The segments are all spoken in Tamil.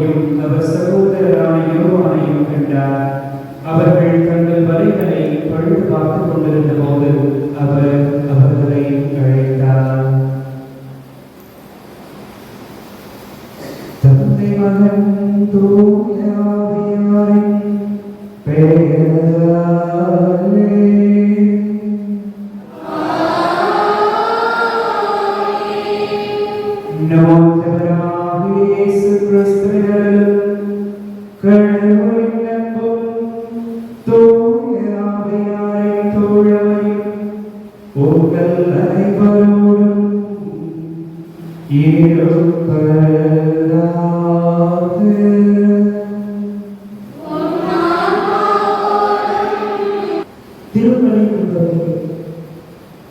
பேதுருவையும் அவர் சகோதரரான யோவானையும் கண்டார். அவர்கள் தங்கள் வலைகளை பழுது பார்த்துக் கொண்டிருந்த போது அவர் அவர்களை அழைத்தார். தந்தை மகன் தூய ஆவியாரின் பெயராலே இயேசு கிறிஸ்துவின் கடவுளின் அன்பும் தூய ஆவியாரின் தோழமையும் உங்கள் அனைவரோடும்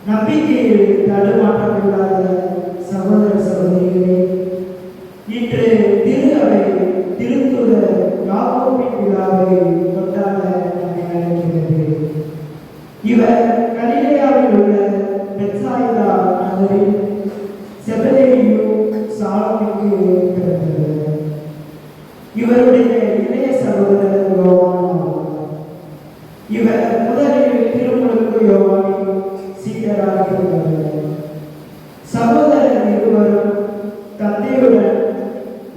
நம்பிக்கையில் தடுமாற்றக்கூடாத சகோதர சகோதரிகளே, இன்று திரு அவை திருத்துதர் யாக்கோபின் விழாவை கொண்டாட நம்மை அழைக்கிறது. இவர் கலிலேயாவில் உள்ள பெத்சாயிதா நகரில் செபதேயு சாலோமிக்கு பிறந்தவர். இவருடைய இளைய சகோதரர் யோவான். இவர் முதலில் திருமுழுக்கு யோவானின் சீடராக இருந்தவர். சகோதரர் இருவரும் தந்தையுடன்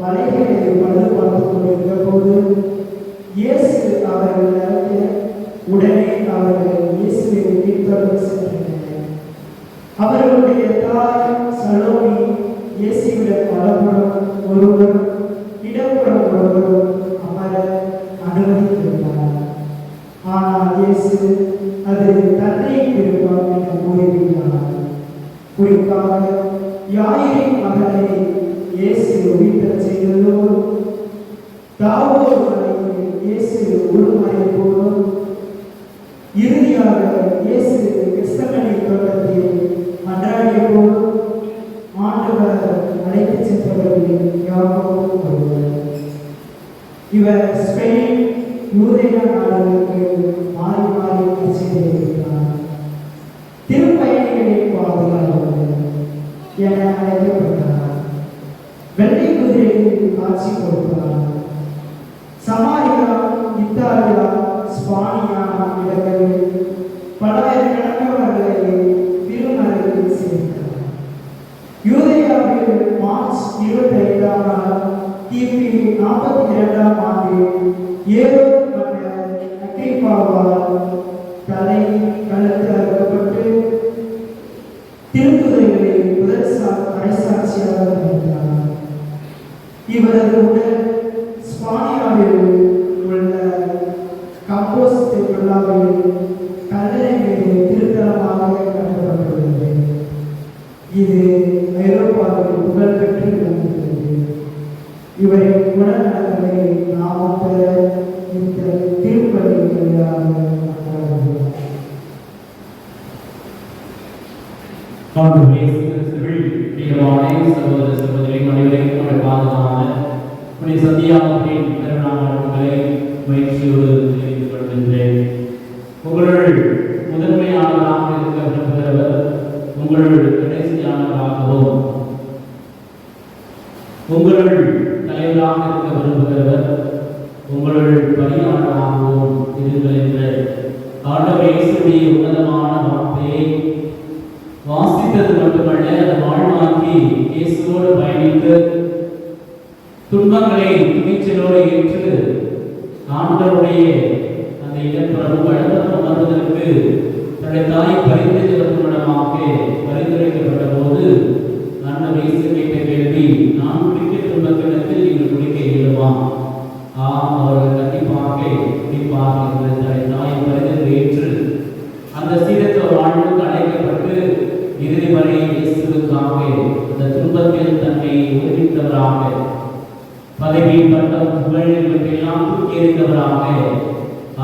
வலைகளை பழுது பார்த்துக் கொண்டிருந்த போது இயேசு அவர்கள் அழைக்க உடனே அவர்கள் இயேசுவை பின்தொடர்ந்து சென்றனர். அவர்களுடைய தாய் சலோமி இயேசுவிடம் வலப்புறம் ஒருவரும் இடப்புறம் ஒருவரும் அமர அனுமதித்திருந்தார். ஆனால் இயேசு அது தந்தையின் விருப்பம் என்று கூறிவிட்டார். குறிப்பாக யாயிரின் மகனை இயேசு உயிர்த்தெழச் செய்ததோடு தாவீது மலையில் இயேசு உருமாறிய போதும் இறுதியாக இயேசு கெத்செமனே தோட்டத்தில் மன்றாடிய போதும் ஆண்டவர் அழைத்துச் சென்றவர்களில் யாக்கோபு ஒருவர். இவர் ஸ்பெயின் யூதேயா நாடுகளுக்கு மாறி மாறி செய்திருக்கிறார். திருப்பயணிகளின் பாதுகாவலர் என அழைக்கப்பட்டார். வெள்ளை குதிரையில் காட்சி கொடுத்தார். சமாரியா, இத்தாலியா, ஸ்பானியா இடங்களில் பல்லாயிரக்கணக்கானவர்களை திருமறையில் சேர்த்தார். யூதேயாவில் மார்ச் 25ஆம் நாள் கிபி 42ஆம் ஆண்டில் ஏரோது மன்னர் அகிரிப்பாவால் தலை கழுத்து அறுக்கப்பட்டு திருத்துதர்களை முதல் அரைசாட்சியாக வைத்தார். இவரது உடல் ஸ்பானியாவில் உள்ள கம்போஸ்ட் விழாவில் கல்லறை மீது திருத்தலமாக கட்டப்பட்டுள்ளது. இது ஐரோப்பாவில் புகழ்பெற்று விளங்குகிறது. இவரின் குணநலங்களை நாம் பெற இந்த திருப்பலி வழியாக சகோதர சகோதரி அனைவரையும் பாதுகாவல சந்தியாவின் திருநாமங்களை முயற்சியோடு தெரிவித்துக் கொள்கின்றேன். உங்களுள் முதன்மையானவராக இருக்க விரும்புகிறவர் உங்களுள் கடைசியானவராகவும், உங்களுள் தலைவராக இருக்க விரும்புகிறவர் உங்களுள் பணியாளராகவும் இருங்கள் என்ற ஆண்டவர் இயேசுவின் உன்னதமான வார்த்தையை வாசித்தது மட்டுமல்ல, அந்த வாழ்வாக்கி இயேசுவோடு பயணித்து துன்பங்களை துணிச்சலோடு ஏற்று ஆண்டவருடைய அந்த இடப்பரப்பு வழங்கப்படும் வருவதற்கு தன்னுடைய தாய் பரிந்துரைத்ததன் மூலமாக பரிந்துரைக்கப்பட்ட போது ஆண்டவர் இயேசு கேட்ட கேள்வி, நான் குடிக்க துன்பத்தினத்தில் நீங்கள் குடிக்க இயலுமா? ஆம், அவர்கள் கண்டிப்பாக குடிப்பாக என்று தன்னுடைய தாய் பரிந்துரை ஏற்று அந்த சீரற்ற வாழ்வுக்கு அழைக்கப்பட்டு இறுதி வரை இயேசுவுக்காக அந்த துன்பத்தில் தன்னை உதவித்தவராக, பதவி பட்டம் புகழ் இவற்றையெல்லாம் தூக்கி எறிந்தவராக,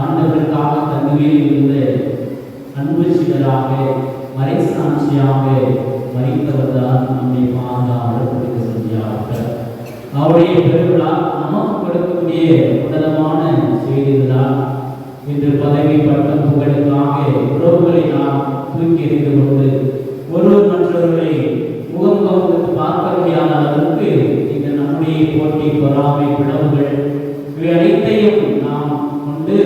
ஆண்டவருக்காக தன்மையில் இருந்த அன்பு சீடராக மறைசாட்சியாக மறித்தவர் தான் நம்மை பாதுகாக்க சொல்கிறார்கள். அவருடைய பெருவிழா நமக்கு கொடுக்கக்கூடிய உன்னதமான செய்திதான். இன்று பதவி பட்டம் புகழுக்காக உறவுகளை நாம் தூக்கி எறிந்து கொண்டு ஒருவர் மற்றவர்களை முகமுகத்துக்கு பார்க்க முடியாத அளவுக்கு இந்த நம்முடைய போட்டி பொறாமை பிளவுகள் வழிபாடுகள் இவை அனைத்தையும் நாம் கொண்டு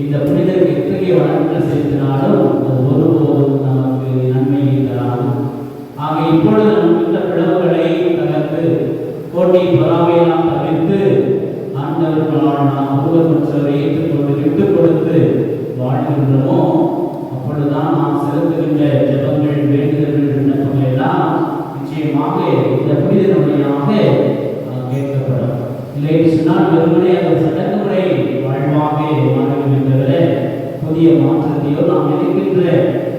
இந்த புனிதருக்கு எத்தகைய வளங்கள் செலுத்தினாலும் அது ஒருபோதும் நமக்கு நன்மையை தராது. ஆக இப்பொழுது நமக்கு இந்த பிளவுகளை தகர்த்து போட்டி பொறாமையெல்லாம் தவிர்த்து ஆண்டவர்களால் நாம் ஒருவர் மற்றவரை ஏற்றுக்கொண்டு விட்டுக் கொடுத்து வாழ்கின்றோமோ அப்பொழுதுதான் நாம் செலுத்துகின்ற ஜெபங்கள், வேண்டுதல்கள், விண்ணப்பங்கள் எல்லாம் நிச்சயமாக இந்த புனிதன் வழியாக கேட்கப்படும். இல்லை சொன்னால் வெறுமனே அந்த சடங்குமுறை வாழ்வாக மாறும் தவிர புதிய மாற்றத்தையோ நாம் நினைக்கின்ற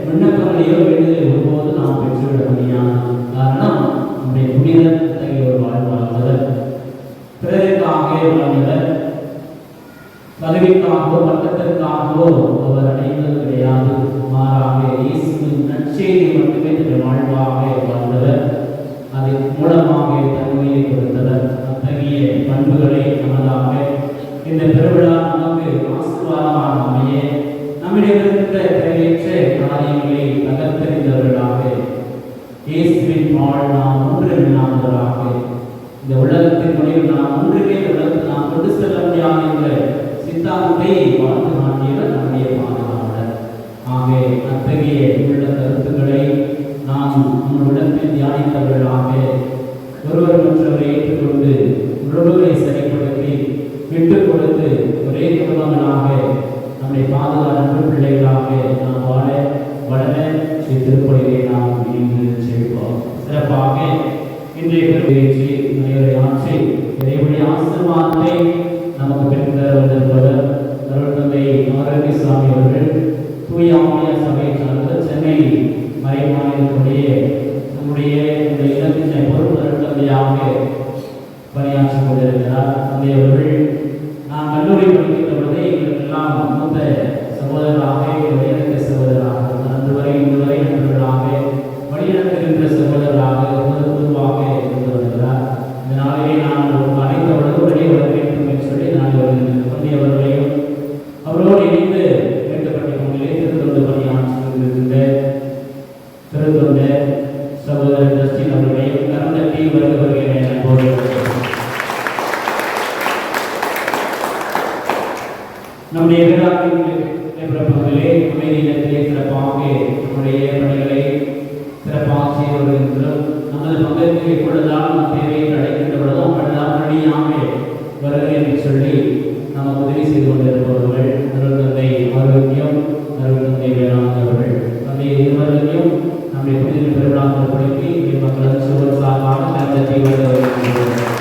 விண்ணப்பங்களையோ வேண்டுதலை ஒருபோது நாம் பெற்றுவிட முடியாது. காரணம் நம்முடைய புனிதன் அத்தகைய ஒரு வாழ்வாளர். பிறருக்காக வாழ்ந்தவர், பதவிக்காகவோ பட்டத்திற்காகவோ அவர் அடைந்தது கிடையாது. மாறாக இயேசுவின் நற்செய்தி மட்டுமே தன்னுடைய வாழ்வாக வாழ்ந்தவர். அதன் மூலமாக தன்மையை கொடுத்தவர். அத்தகைய பண்புகளை நமதாக இந்த பெருவிழா நமக்கு ஆசீர்வாதமாக அமைய நம்மிடம் இருக்கின்ற தேவையற்ற காரியங்களை தகர்த்தெறிந்தவர்களாக இயேசுவின் வாழ் நாம் ஒன்றிணைந்தவர்களாக இந்த உலகத்தின் முடிவில் நாம் ஒன்றுமே உலகத்தில் நாம் கொண்டு செல்ல முடியாது என்ற சித்தாந்தத்தை வாழ்த்து காட்டியவர் நம்முடைய பாதுகாவலர். ஆக அத்தகைய உள்ள கருத்துக்களை நாம் நம்முடத்தில் தியானித்தவர்களாக ஒருவர் மற்றவரை ஏற்றுக்கொண்டு உறவுகளை சரிப்படுத்தி விட்டுக் கொடுத்து ஒரே குடும்பங்களாக நம்முடைய பாதுகாப்பு பிள்ளைகளாக நாம் வாழ வளர திருப்பலியை நாம் இணைந்து செல்வோம். சிறப்பாக இன்றைய பெருமையை நிறைய ஆட்சி இறைவனுடைய ஆசீர்வாதத்தை நமக்கு பெற்றுத்தருவதற்பவர் அருள் தந்தை ஆரோக்கியசாமி அவர்கள் தூய ஆவியார் சபையை சார்ந்த சென்னை மறைமாநிலத்துடைய நம்முடைய இந்த இடத்தின் பொறுப்பு அருள் தந்தையாக பணியாற்றிக் கொண்டிருக்கிறார். தந்தை அவர்கள் நான் கல்லூரி படிக்கின்ற பொழுது எங்களுக்கெல்லாம் மூத்த சகோதரராக வழிநடத்த சகோதரராக அன்று வரை இன்று வரை நண்பர்களாக வழிநடத்துகின்ற சகோதரராக பொதுவாக இருந்து வருகிறார். இந்த நாளிலே நான் அனைத்தவர்களும் உடனே வர வேண்டும் என்று சொல்லி நான் கொண்டியவர்களையும் அவரோடு இணைந்து கேட்டுப்பட்ட முன்னிலே திருத்தொண்டு பணியாற்றி கொண்டிருக்கின்ற திருத்தொண்ட சகோதரர் ஜஸ்டின் அவர்களையும் கரந்தட்டி வருகிறேன். நம்முடைய பிறப்பங்களே அமைதியினத்திலே சிறப்பாக நம்முடைய பணிகளை சிறப்பாக செய்து வருகின்றோம். நமது பங்கேற்பு எப்பொழுதுதான் நம் தேவையை அடைக்கின்ற பொழுதும் அப்பொழுதுதான் வழியாக வருகிறேன் என்று சொல்லி நாம் உதவி செய்து கொண்டிருப்பவர்கள் அருள் தந்தை ஆரோக்கியம், அருள் தந்தை வேளாண் அவர்கள் தந்தை இருவரையும் நம்முடைய புனித பெருவிழாக்கள் படுத்தி மக்கள் சுவர் சார்பாக கலந்தத்தை வருகின்றனர்.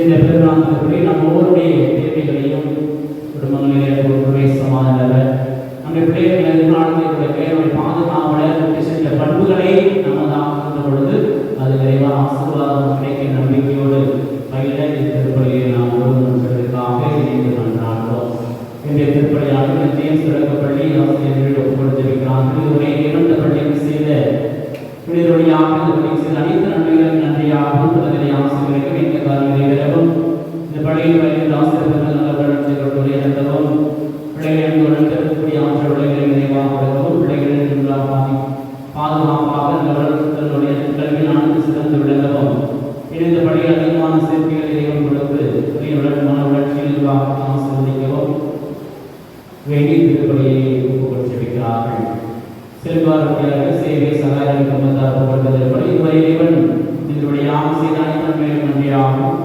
இந்த பெருநாட்களை நம்ம ஒவ்வொருடைய தேவைகளையும் குடும்பங்களிலே ஒருவரை சமாதானர் நம்முடைய பிள்ளைகள் எதிர்காலத்தினுடைய நம்முடைய பாதுகாவலர் சென்ற பண்புகளை நம்ம ஆக்குகின்ற பொழுது அது விரைவாக ஆசீர்வாதம் கிடைக்க நம்பிக்கையோடு பயில திருப்பலியை நாம் ஒருவருக்காக இணைந்து கொண்டாடுவோம். இன்றைய திருப்பலியாளர்கள் ஜேம்ஸ் தொடக்கப்பள்ளி ஆசிரியர்கள் ஒப்புக்கொடுத்திருக்கிறார்கள். ஒரே இரண்டு பள்ளிக்கு செய்த புனிதொழியாக செய்த அனைத்து நன்மைகளுக்கு நன்றியாகவும் பிரதமரை ஆசிரியர்களுக்கு எந்த காரியங்களை விரவும் இந்த பள்ளியில் பயிர்ந்த ஆசிரியர்கள் நல்ல வளர்ச்சிகளுடைய நடத்தவும் பிள்ளைகளின் வளர்க்கக்கூடிய ஆற்றல் விளைவுகளை நிறைவாக கொடுக்கவும் பிள்ளைகளின் பாதுகாப்பாக நல்ல வளர்ச்சிகளுடைய கல்வி நான்கு சிறந்து விளங்கவும் இணைந்த பள்ளியில் அதிகமான சேர்க்கைகள் இறைவன் கொடுத்து மன வளர்ச்சியில் ஆசீர்வதிக்கவும் வேண்டி திருப்பலியை ஒப்புக்கொடுத்திருக்கிறார்கள். செல்வார்கள் சேவை சகாயம் கம்பத்தார் இதுவரை இறைவன் இதனுடைய ஆசைதான் மேலும் நன்றியாகும்.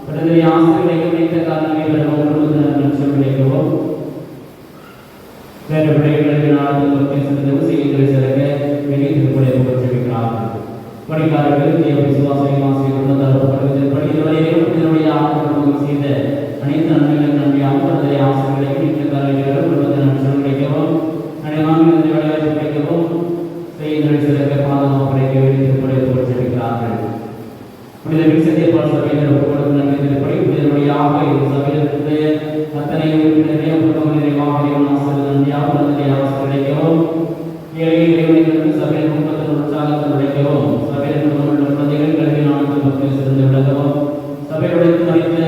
கடற்கரை ஆசிரியர்களையும் வைத்த காரணங்களை நன்றம் கிடைக்கவும் வேறு விடைகளுக்கு நாடு செய்திகளை சிறக்க வெளியே திருப்பலியை ஒப்புக்கொடுத்திருக்கிறார்கள். பணிக்காரர்கள் விசுவாசம் ஆசிரியர் இதுவரையிலும் இதனுடைய ஆசிரியர்கள் செய்த அனைத்து நன்மைகளுக்கு நன்றியாகவும் கடற்கரை ஆசிரியர்களையும் வைத்த காரணங்களை நன்றம் கிடைக்கவும் வேலைவாய்ப்பு கிடைக்கவும் செய்திகள் சிறக்க பாதுகாப்பு கிடைக்க வேண்டிய திருப்பலியை ஒப்புக்கொடுத்திருக்கிறார்கள். புனித விசேஷப்பால் சபையினர் ஒப்புக்கொடுக்கும் நன்மை திருப்பலி புனிதனுடையாக இந்த சபையிலிருந்து அத்தனை உறுப்பினரை ஒப்புக்கொண்டு நிறைவாக நன்றியாக ஆசிரியர் கிடைக்கவும் ஏழை இறைவனிலிருந்து சபையின் குடும்பத்தின் உற்சாகத்தில் உழைக்கவும் சபையின் குடும்பமுள்ள குழந்தைகள் கல்வி நாட்கள் மக்கள் சிறந்து விளக்கவும் சபை உழைத்து மறைத்து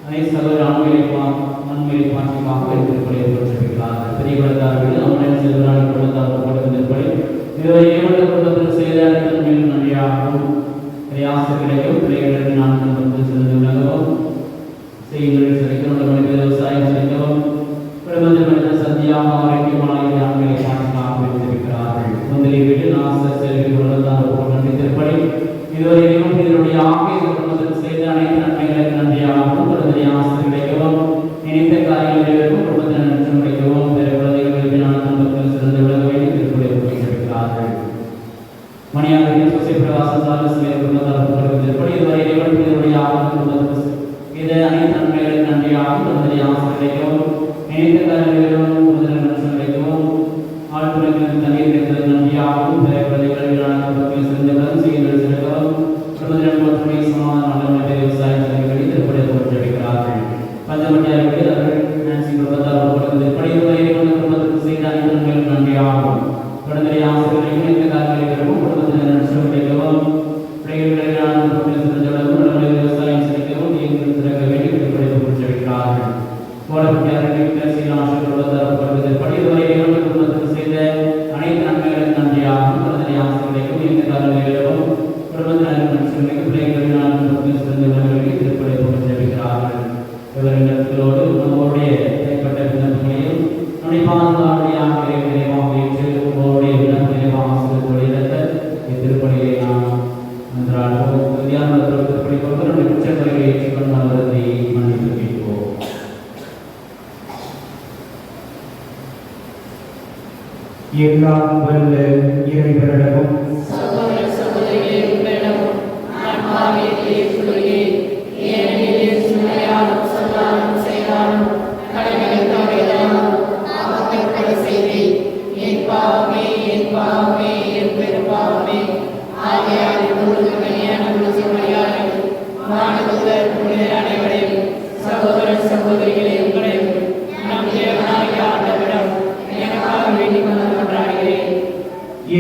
அனைத்து சகோதர ஆண்மையை பாற்றிக்காக திருப்பலியை ஒப்புக்கொடுத்திருக்கிறார்கள். பெரிய குழந்தார்கள் அவனுடைய செல்வரான குழந்தார் ஒப்புக்கொடுக்கும் திருப்பலி இதுவரை ஏமட்ட குடும்பத்தில் செய்த அனைத்து நன்மைகளும் நன்றியாகவும் ஆசிரியர்களையும் பிள்ளைகளுக்கு நான் வந்து சிறந்து விளங்கவும் செய்திகளை செலுத்தவும் மனித விவசாயம் செலுத்தவும் குடும்பத்தில் மனித சத்தியாக ஆரோக்கியமான ஞானங்களை பாதுகாப்பு வைத்திருக்கிறார்கள். முதலில் வீட்டில் நாசர் செல்வி கொள்ளதான் நன்றி திருப்படி இதுவரையிலும் இதனுடைய ஆகிய குடும்பத்தில் செய்த அனைத்து நன்மைகளுக்கு நன்றியாகவும் குழந்தை ஆசிரியர்களையும் நினைத்த காரியங்களுக்கும் குடும்பத்தில் நன்றி கிடைக்கவும் பிற குழந்தைகளுக்கு நான் குடும்பத்தில் சிறந்து விளங்க வேண்டி திருப்படி வைத்திருக்கிறார்கள். மணியாக சுசி பிரகாசத்தால் சிலை குடும்பத்தால் திருப்படி இதுவரையிலும் இதனுடைய ஆகிய குடும்பத்தில் இது அனைத்து நன்மைகளுக்கு நன்றியாகவும் குழந்தை ஆசிரியர்களையும் நினைத்த காரியங்களும் குடும்பத்தில் நன்றி கிடைக்கவும் ஆழ்துறைகளுக்கு தண்ணீர் கிடைத்தது நன்றியாகவும் பிற குழந்தைகளுக்கு நான் குடும்பத்தில் சிறந்த விளங்க செய்திகள் செலுத்தவும் குடும்பத்தினர் மட்டுமே சமாதான நல்ல விவசாயம் தலைவர்களை திருப்படி வைக்கிறார்கள். பஞ்சமட்டியார்கள் அவர்கள் நான்சி குடும்பத்தால் திருப்படி குடும்பத்துக்கு செய்த அனைத்து நன்மைகளுக்கு நன்றியாகவும் குழந்தை ஆசிரியர்கள் நினைத்த காரியங்களுக்கும் குடும்பத்தினர் நன்றி கிடைக்கவும் பிள்ளைகளின் சிறந்த விவசாயம் செலுத்தவும் நீங்கள் திறக்க வேண்டி திருப்படி வைக்கிறார்கள். கோடப்பட்டியார்கள் சீனாசு குடும்பத்தால் படிவரையிலும் குடும்பத்துக்கு செய்த அனைத்து நன்மைகளுக்கு நன்றியாகவும் குழந்தை ஆசிரியர்களுக்கும் நினைத்த காரியங்களுக்கும் குடும்பத்தினர் நன்றி பிள்ளைகளின் சிறந்த விளங்குகளை திருப்படி வைக்கிறார்கள். இவர்களோடு நம்முடைய தனிப்பட்ட விண்ணப்பங்களையும் நம்முடைய பாதுகாவலையாக நிறைவாக ஏற்று உங்களுடைய விண்ணப்ப தொழிலத்த திருப்பணியை நாம் நன்றாக தியானத்தில் திருப்பணி கொண்டு நம்முடைய குற்றங்களை ஏற்றுக்கொண்டு அவரதை மன்னித்து கேட்போம். எல்லாம் வல்ல இறைவனிடமும்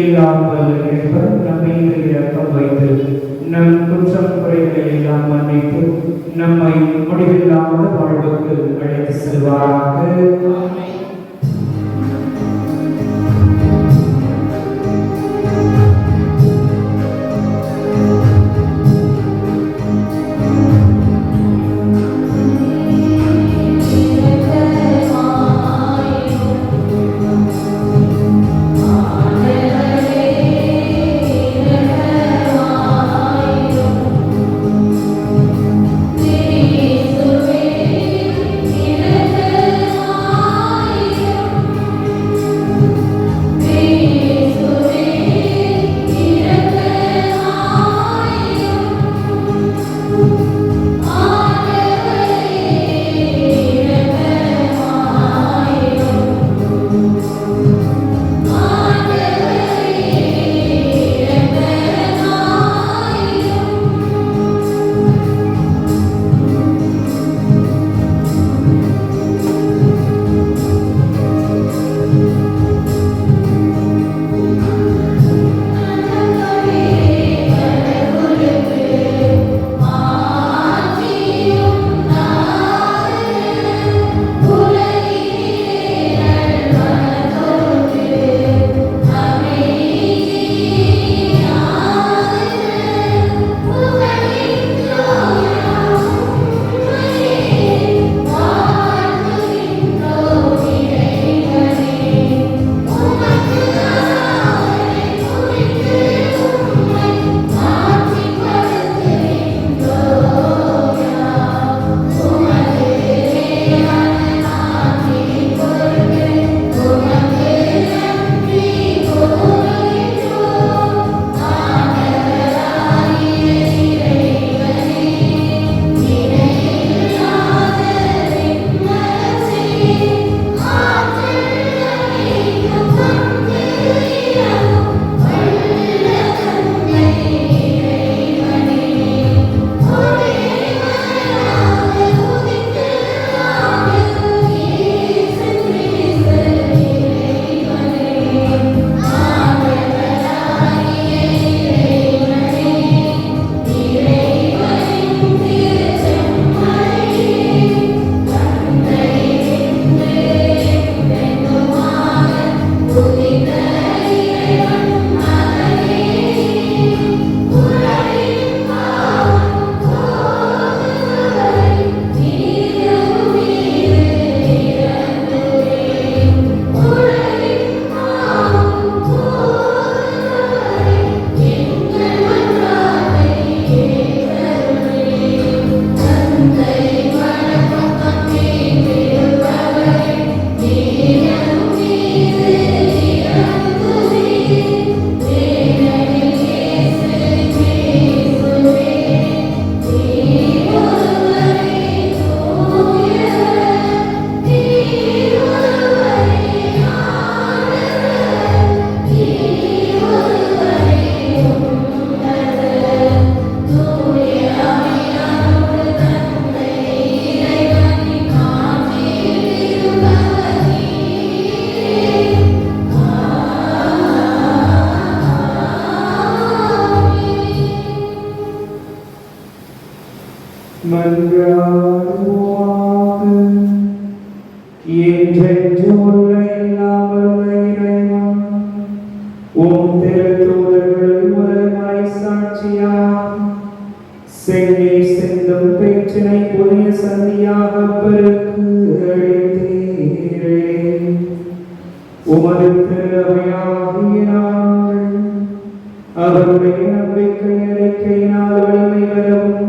எல்லாம் வல்ல இறைவன் நம்மை இரக்கம் வைத்து நம் குற்றம் குறைகளை எல்லாம் மன்னித்து நம்மை முடிவில்லாத வாழ்வுக்கு அழைத்து செல்வாராக. Amen. மன்றாடுவோமாக. என்றென்று உள்ள எல்லாம் வல்ல இறைவா, உம் திருத்தூதர்கள் ஒரு மறைசாட்சியாக செங்கை செந்தும் பேச்சினை புதிய சந்தியாக பெருக்கு அளித்தீரே. உமது திருவையாகிய நாங்கள் அவருடைய நம்பிக்கை அறிக்கையினால் வலிமை பெறவும்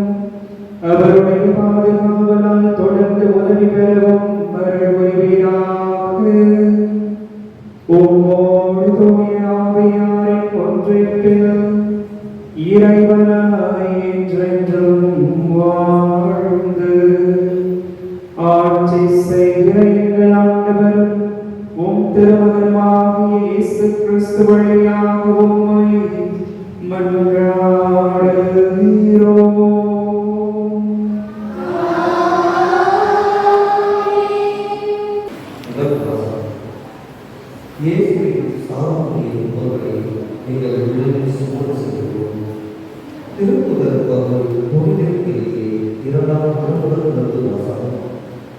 அவருடைய பாதுகாவலால் தொடர்ந்து உதவி பெறவும் மறுபுரிவீராக. உம்மோடு தூய ஆவியாரின் ஒன்றிப்பில் இறைவனாய் என்றென்றும் வாழ்ந்து ஆட்சி செய்கிற எங்கள் ஆண்டவரும் உம் திருமகனுமாகிய இயேசு கிறிஸ்து வழியாக உம்மை மன்றாடுகிறோம். இயேசுவின் சாவுடைய உணர்வுகளை நீங்கள் உள்ளத்தில் சுமந்து செல்கிறோம். திருப்புதர் பவுல் புனிதர்களுக்கு 2ஆம் திருமுறை வாசகம்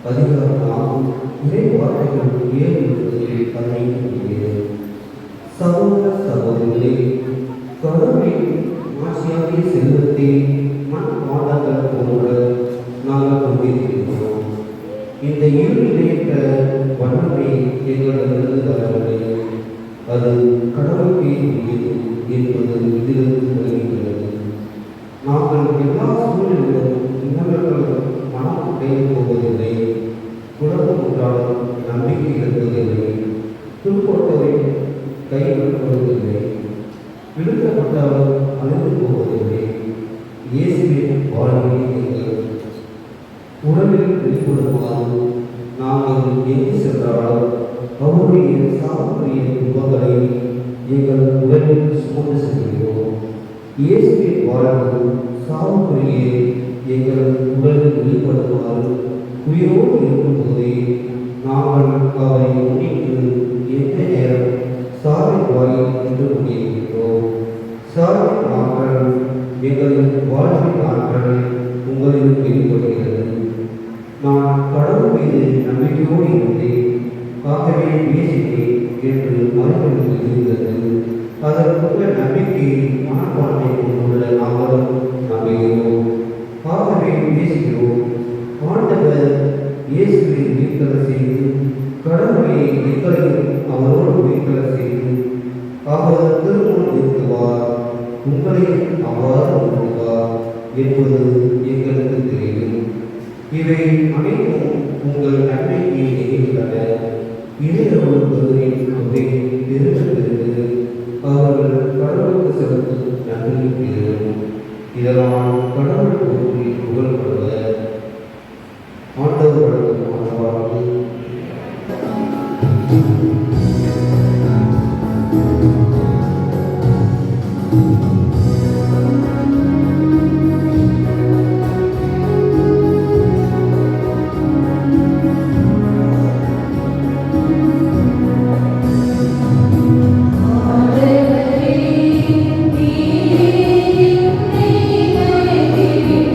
அதிகாரம் 4 இறை வார்த்தைகள் 7-15. சகோதர சகோதரிகளே, கடவுளின் ஆட்சியாகிய செல்வத்தை மண் மாடங்கள் போன்ற நாங்கள் கொண்டிருக்கிறோம். இந்த இருநிலையற்ற வண்ணமே எங்களிடமிருந்து வரவில்லை, அது கடவுளுக்கே உரியது என்பது இதிலிருந்து விளங்குகிறது. நாங்கள் எல்லா சூழ்நிலைகளும் இன்னவர்களும் மனம் உடைந்து போவதில்லை, குழப்பம் உண்டாலும் நம்பிக்கை இருப்பதில்லை, துன்பப்பட்டவை கைவிடப்படுவதில்லை, விழுக்கப்பட்டாலும் அழிந்து போவதில்லை. இயேசுவின் வாழ்வை எங்கள் உடலில் வெளிப்படுமாறு நாங்கள் எங்கு சென்றாலும் அவருடைய சாவுக்குரிய துன்பங்களை எங்கள் உடலில் சுமந்து செல்கிறோம். இயேசுவின் வாழ்வு சாவுக்குரிய எங்கள் உடலில் வெளிப்படுமாறு உயிரோடு இருக்கும்போதே நாங்கள் அவரை முன்னிட்டு எந்த நேரம் சாவின் வாயில் நின்று கொண்டிருக்கிறோம். சாவின் ஆற்றல் எங்களின் வாழ்வின் ஆற்றல் உங்களிடம் வெளிப்படுகிறது. நான் கடவுள் மீது நம்பிக்கையோடு இருந்தேன், ஆகவே பேசினேன் என்று மறுபடியும் இருந்தது. அதற்குள்ள நம்பிக்கை மனப்பான்மை கொண்டுள்ள நாங்களும் நம்புகிறோம், ஆகவே பேசுகிறோம். ஆண்டவர் இயேசுவை மீட்கல செய்து கடவுளை எங்களையும் அவரோடு மீட்கல செய்து அவர் திருமணம் நிறுத்துவார், உங்களையும் அவ்வாறு நிறுத்துவார் என்பது எங்களுக்கு தெரியும். இவை அனைத்தும் உங்கள் நன்மைக்கு நிகழ்கின்றன. இளையவர்களின் தொகை பெருகிறது, அவர்கள் கடவுளுக்கு செலுத்தும் நன்றி பெறும். இதனால் கடவுள் போற்றி புகழ்படுவர். ஆண்டவர்களுக்கு ஆண்டவாறு. Thank you.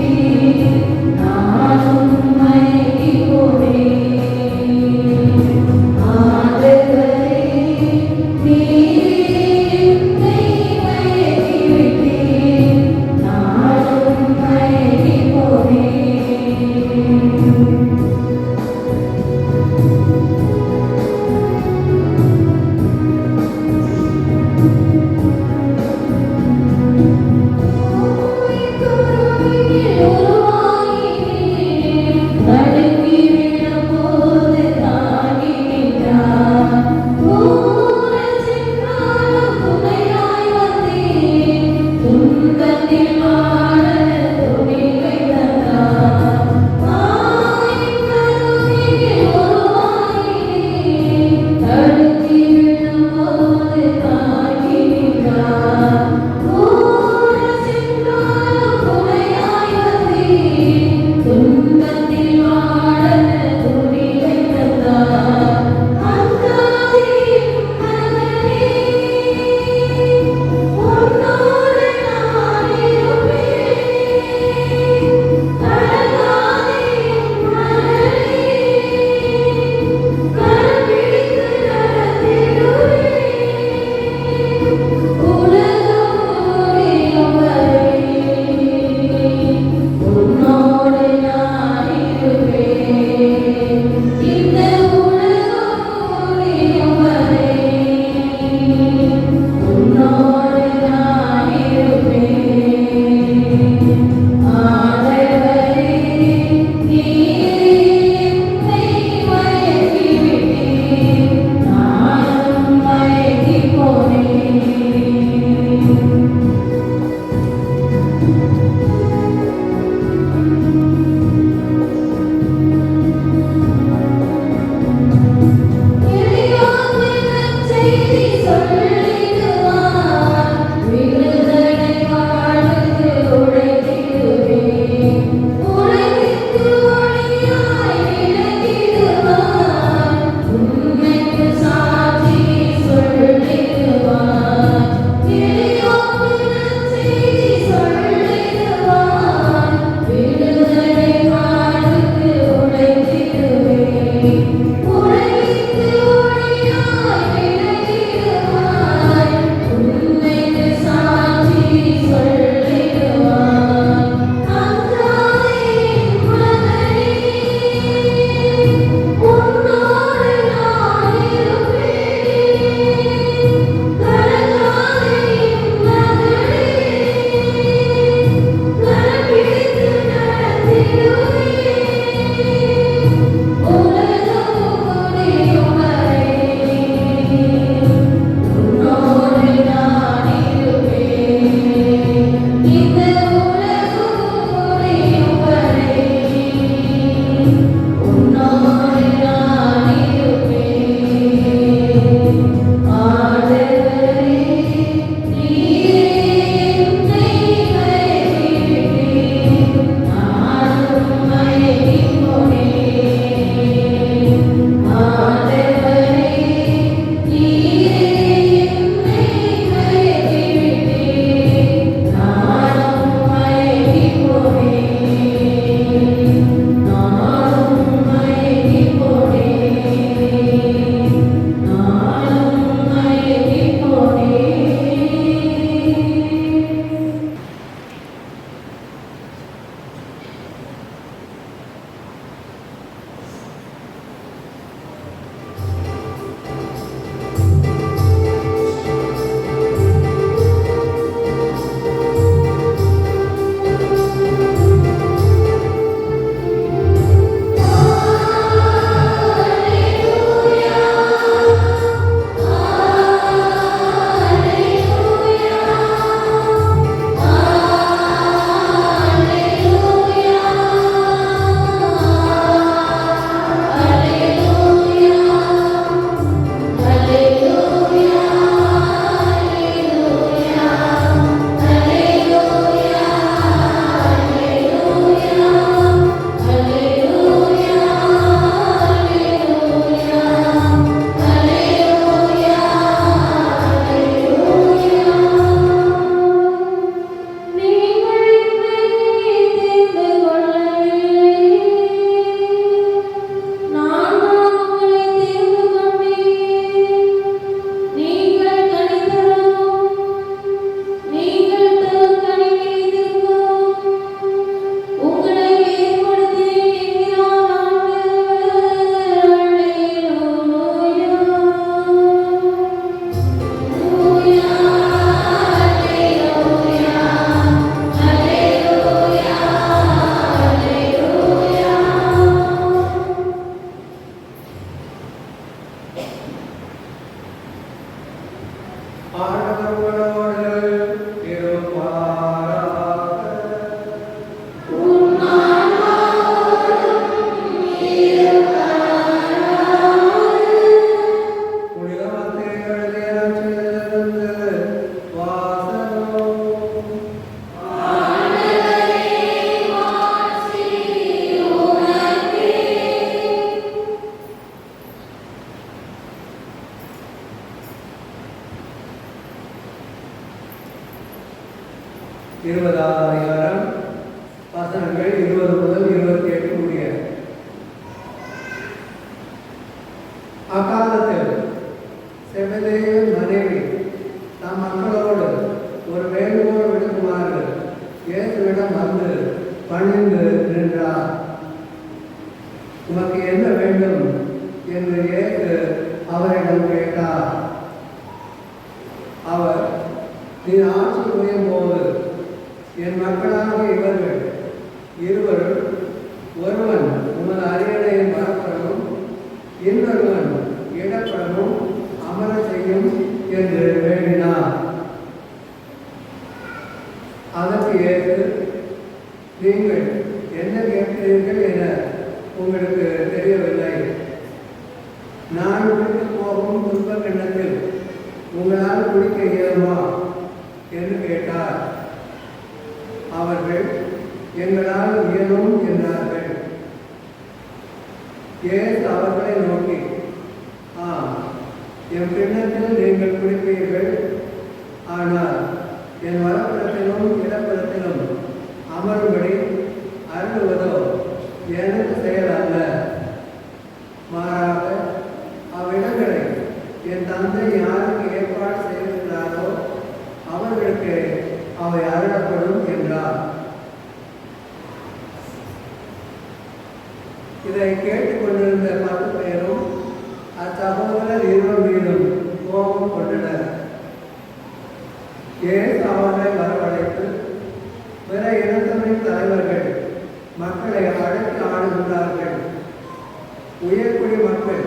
வசனங்கள் 20 முதல் 28 முடிய. அக்காலத்தில் செபதேயின் மனைவி தம் மக்களோடு ஒரு வேண்டுகோள் விடுக்குமாறு இயேசுவிடம் வந்து பணிந்து நின்றார். உமக்கு என்ன வேண்டும் என்று இயேசு அவரிடம் கேட்டார். அவர், நீ ஆட்சி புரியும் போது என் மக்களாக இவர்கள் இருவரும், ஒருவன் உமது அரியணையின் மரப்புறமும் இன்னொருவன் இடப்புறமும் அமர செய்யும் என்று வேண்டினார். அதற்கு இயேசு, நீங்கள் என்ன கேட்கிறீர்கள் என உங்களுக்கு தெரியவில்லை. நான் குடிக்க போகும் துன்ப கிண்ணத்தில் உங்களால் குடிக்க இயலுமா என்று கேட்டார். அவர்கள், எங்களால் இயலும் என்றார்கள். இயேசு அவர்களை நோக்கி, என் கிண்ணத்தில் நீங்கள் குடிப்பீர்கள், ஆனால் என் வலப்புறத்திலும் இடப்புறத்திலும் அமரும்படி அருளுவதோ எனக்கு செயல் அல்ல. மாறாக அவ்விடங்களை என் தந்தை யாருக்கு ஏற்பாடு செய்திருக்கிறாரோ அவர்களுக்கு அவை அருளப்படும் என்றார். இதை கேட்டுக்கொண்டிருந்த 10 பேரும் அச்சகோதரர் இருவர் மீதும் கோபம் கொண்டனர். இயேசு அவர்களை வரவழைத்து, பிற இனத்தவரின் தலைவர்கள் மக்களை அடக்கி ஆடுகின்றார்கள். உயர்குடி மக்கள்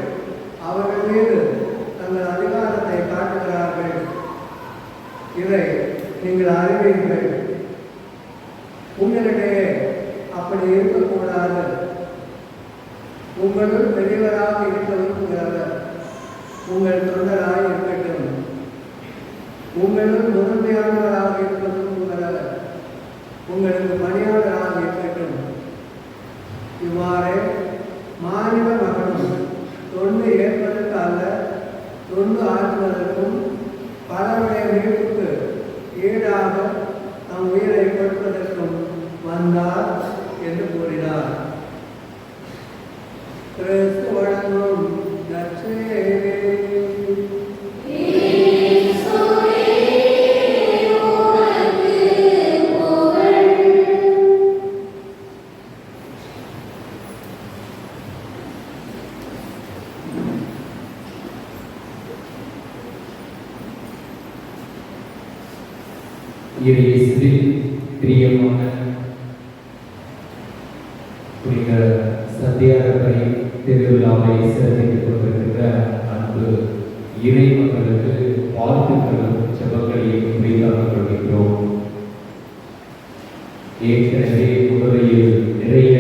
அவர்கள் மீது தங்கள் அதிகாரத்தை காட்டுகிறார்கள். இதை நீங்கள் அறிவீர்கள். உங்களிடையே அப்படி இருக்கக்கூடாது. உங்களுள் பெரியவராக இருக்க விரும்புகிறவர் உங்கள் தொண்டராக இருக்கட்டும். உங்களுள் முதன்மையானவராக இருக்க விரும்புகிறவர் உங்களுக்கு பணியாளராக இருக்கட்டும். இவ்வாறே மாநில மகனும் தொண்டு ஏற்பதற்கு அல்ல, தொண்டு ஆற்றுவதற்கும் பலருடைய மீட்புக்கு ஈடாக தம் உயிரை கொடுப்பதற்கும் வந்தார் என்று கூறினார். கிறிஸ்து வழங்கும் நற்செய்தி. இயேசுவில் பிரியமான புனித சத்தியாரப்பை திருவிழாவை சிறப்பித்துக் கொண்டிருக்கிற அன்பு இறை மக்களுக்கு வாழ்த்துக்களும் செபங்களையும் புரிந்தாமல் கொள்கின்றோம். ஏற்கனவே முறையில் நிறைய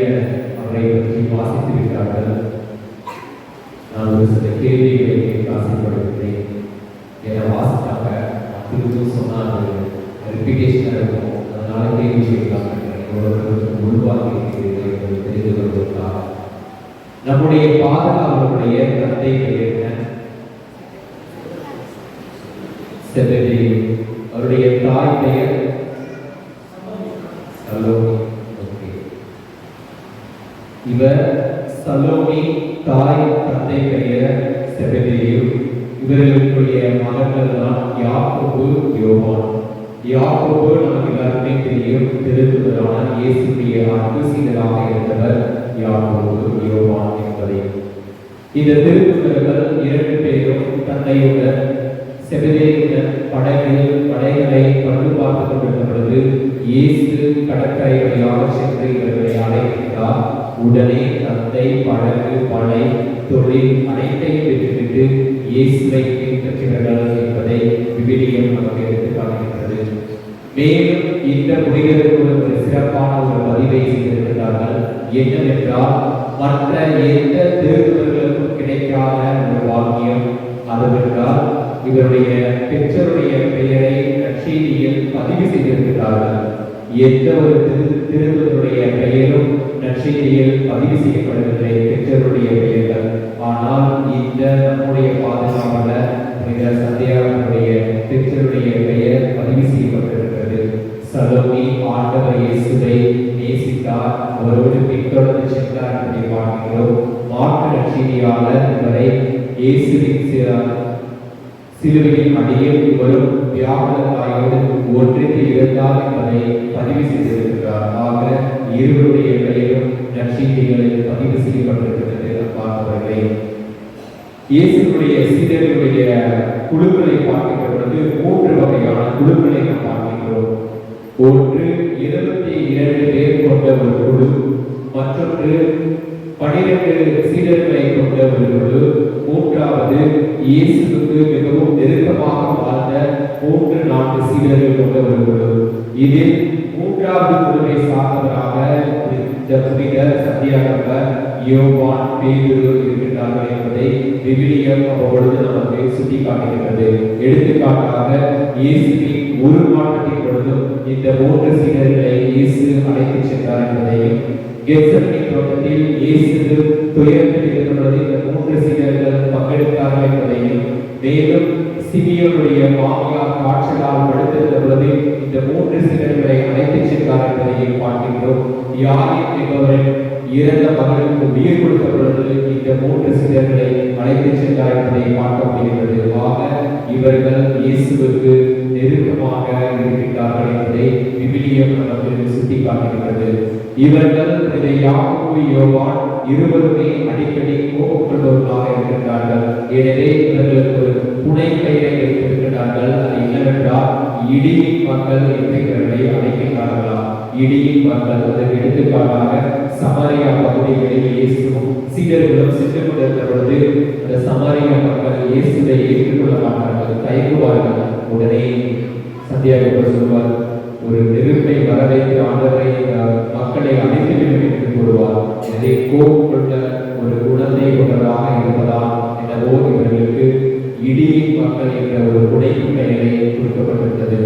அவரை பற்றி வாசித்திருக்கிறார்கள். நான் ஒரு சில கேள்விகளை கேட்க ஆசைப்படுகிறேன். என்னை வாசித்தாங்க, திரும்பவும் சொன்னாங்க, ரிப்பீட்டேஷனாக இருக்கும், அதனால கேள்வி கேட்கலாம். உள்வாங்கி தெரிந்து கொள்வதற்காக நம்முடைய பாதுகாவலுடைய தந்தை பெயர் செபதேயு, அவருடைய தாய் பெயர் சலோமி. இவர் சலோமி, தாய் தந்தை பெயர் செபதேயு. இவர்களுடைய மகன்கள் தான் யாக்கோபு, யோவான். யாக்கோபு நமக்கு எல்லாருமே தெரியும், திருத்துதரான இயேசுடைய அன்பு சீடராக இருந்தவர் யாக்கோபு, யோவான் என்பதை. இந்த திருத்துதர்கள் 2 பேரும் தந்தையுடன் செபதேயுடன் படைகளை பழுது பார்த்துக் கொண்டிருந்த பொழுது இயேசு கடற்கரை வழியாக சென்று இவர்களை அழைக்கிறார். உடனே தந்தை, படகு, படை, தொழில் அனைத்தையும் விட்டுவிட்டு இயேசுவை பின்பற்றுகிறார்கள் என்பதை விவிலியம் நமக்கு எடுத்து காட்டுகிறது. மேலும் இந்த புனிதருக்கு ஒரு சிறப்பான ஒரு பதிவை செய்திருக்கிறார்கள். என்னவென்றால், மற்ற எந்த திருத்துதர்களுக்கும் கிடைக்காத ஒரு வாக்கியம் அதுவென்றால், இவருடைய பெற்றோருடைய பெயரை நற்செய்தியில் பதிவு செய்திருக்கிறார்கள். எந்த ஒரு திருத்துதருடைய பெயரும் நற்செய்தியில் பதிவு செய்யப்படவில்லை, பெற்றோருடைய பெயர்கள். ஆனால் இந்த நம்முடைய பாதுகாவலர் புனித சந்தியாகனுடைய பெற்றோருடைய பெயர் பதிவு செய்யப்பட்டிருக்கிறது. சலோமி ஆண்டவர் இயேசுவை நேசிக்க நேசித்தார், அவரோடு பின்தொடர்ந்து சென்றார் என்பதை பார்க்கிறோம். மாற்று நற்செய்தியாளர் இவரை இயேசுவின் சிலுவையின் அடியில் இவரும் வியாகுல தாயோடு ஒன்றித்து இருந்தார் என்பதை பதிவு செய்திருக்கிறார். ஆக இருவருடைய பெயரும் நற்செய்திகளில் பதிவு செய்யப்பட்டிருக்கிறது. பார்த்தவர்களே, இயேசுடைய சீடர்களுடைய குழுக்களை பார்க்கின்ற பொழுது 3 வகையான குழுக்களை நாம் பார்க்கின்றோம். ஒன்று 22 பேர் கொண்ட ஒரு குழு, மற்றொன்று 12 சீடர்களை கொண்ட ஒரு குழு, மூன்றாவது இயேசுவுக்கு மிகவும் நெருக்கமாக வாழ்ந்த 3-4 சீடர்கள் கொண்ட ஒரு குழு. இதில் 3வது குழுவை சார்ந்தவராக இந்த புனித சத்தியாகிரகர் யோவான், பேதுரு இருக்கின்றார்கள் என்பதை விவிலியம் அவ்வப்பொழுது நமக்கு சுட்டிக்காட்டுகிறது. எடுத்துக்காட்டாக இயேசுவின் உருமாற்றத்தின் பொழுதும் இந்த 3 சீடர்களை இயேசு அழைத்து சென்றார் என்பதையும், கெத்செமனே தோட்டத்தில் இயேசு துயரத்தில் இருந்த பொழுது இந்த 3 சீடர்கள் பங்கெடுத்தார்கள் என்பதையும், மேலும் சிமியோனுடைய மாமியார் காய்ச்சலால் படுத்திருந்த பொழுது இந்த 3 சீடர்களை அழைத்து சென்றார் என்பதையும் பார்க்கின்றோம். யாரின் என்பவரின் இறந்த மகனுக்கு உயிர் கொடுத்த பொழுது இந்த 3 சீடர்களை அழைத்து சென்றார் என்பதை பார்க்க முடிகிறது. ஆக இவர்கள் இயேசுவுக்கு நெருக்கமாக இருக்கின்றார்கள் என்பதை விவிலியம் நமக்கு சுட்டிக்காட்டுகிறது. இவர்கள் இதை யாக்கோபு, யோவான் இருவருமே அடிக்கடி கோபப்படுவர்களாக இருக்கின்றார்கள். எனவே இவர்களுக்கு ஒரு புனை பெயரை வைத்திருக்கிறார்கள். அது என்னவென்றால் இடியின் மக்கள் என்று இவர்களை அழைக்கின்றார்களாம். இடியின் மக்கள். அதற்கு எடுத்துக்காட்டாக சமாரியா பகுதிகளில் இயேசுவும் சீடர்களும் சென்று கொண்டிருந்த பொழுது அந்த சமாரியா மக்கள் இயேசுவை ஏற்றுக்கொள்ள மாட்டார்கள், தயங்குவார்கள். உடனே சத்தியாகிரகர் சொல்வார், ஒரு நெருப்பை வரவைத்து ஆண்டவரை மக்களை அழைத்து வேண்டும் என்று கூறுவார். எனவே கோபம் கொண்ட ஒரு குணத்தை கொண்டதாக இருப்பதால் என்னவோ இவர்களுக்கு இடியின் மக்கள் என்ற ஒரு உடைப்பு பெயரை கொடுக்கப்பட்டிருந்தது.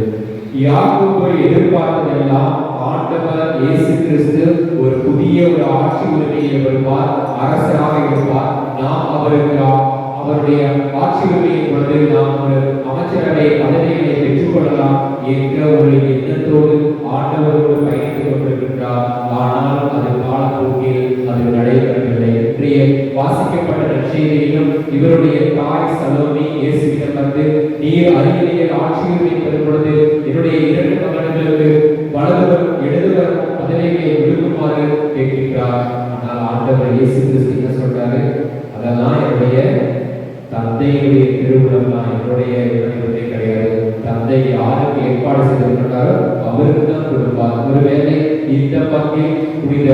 யாக்கோபு எதிர்பார்த்ததெல்லாம் ஆண்டவர் இயேசு கிறிஸ்து ஒரு புதிய ஒரு ஆட்சி உரிமையை வருவார், அரசராக இருப்பார். நாம் அவருடைய ஆட்சி உரிமையின் பொழுது நாம் ஒரு அமைச்சரவை பதவிகளை பெற்றுக்கொள்ளலாம் என்ற ஒரு எண்ணத்தோடு ஆண்டவரோடு பயணித்துக் கொண்டிருக்கின்றார். ஆனால் அது காலப்போக்கில் அது நடைபெறவில்லை. இன்றைய வாசிக்கப்பட்ட நற்செய்தியிலும் இவருடைய தாய் சலோமி இயேசுவிடம் வந்து, நீர் அருகிலேயே ஆட்சி உரிமை பெறும் பொழுது என்னுடைய 2 மகன்களுக்கு வலதுவரும் இடதுவரும் பதவிகளை விடுக்குமாறு கேட்கின்றார். ஆனால் ஆண்டவர் இயேசு கிறிஸ்து என்ன சொல்றாரு? அதெல்லாம் என்னுடைய தந்தையுடைய திருவுளம் தான், என்னுடைய உரிமை கிடையாது. தந்தை யாருக்கு ஏற்பாடு செய்திருக்கிறாரோ அவருக்கு தான் கொடுப்பார். ஒருவேளை இந்த பங்கில் புனித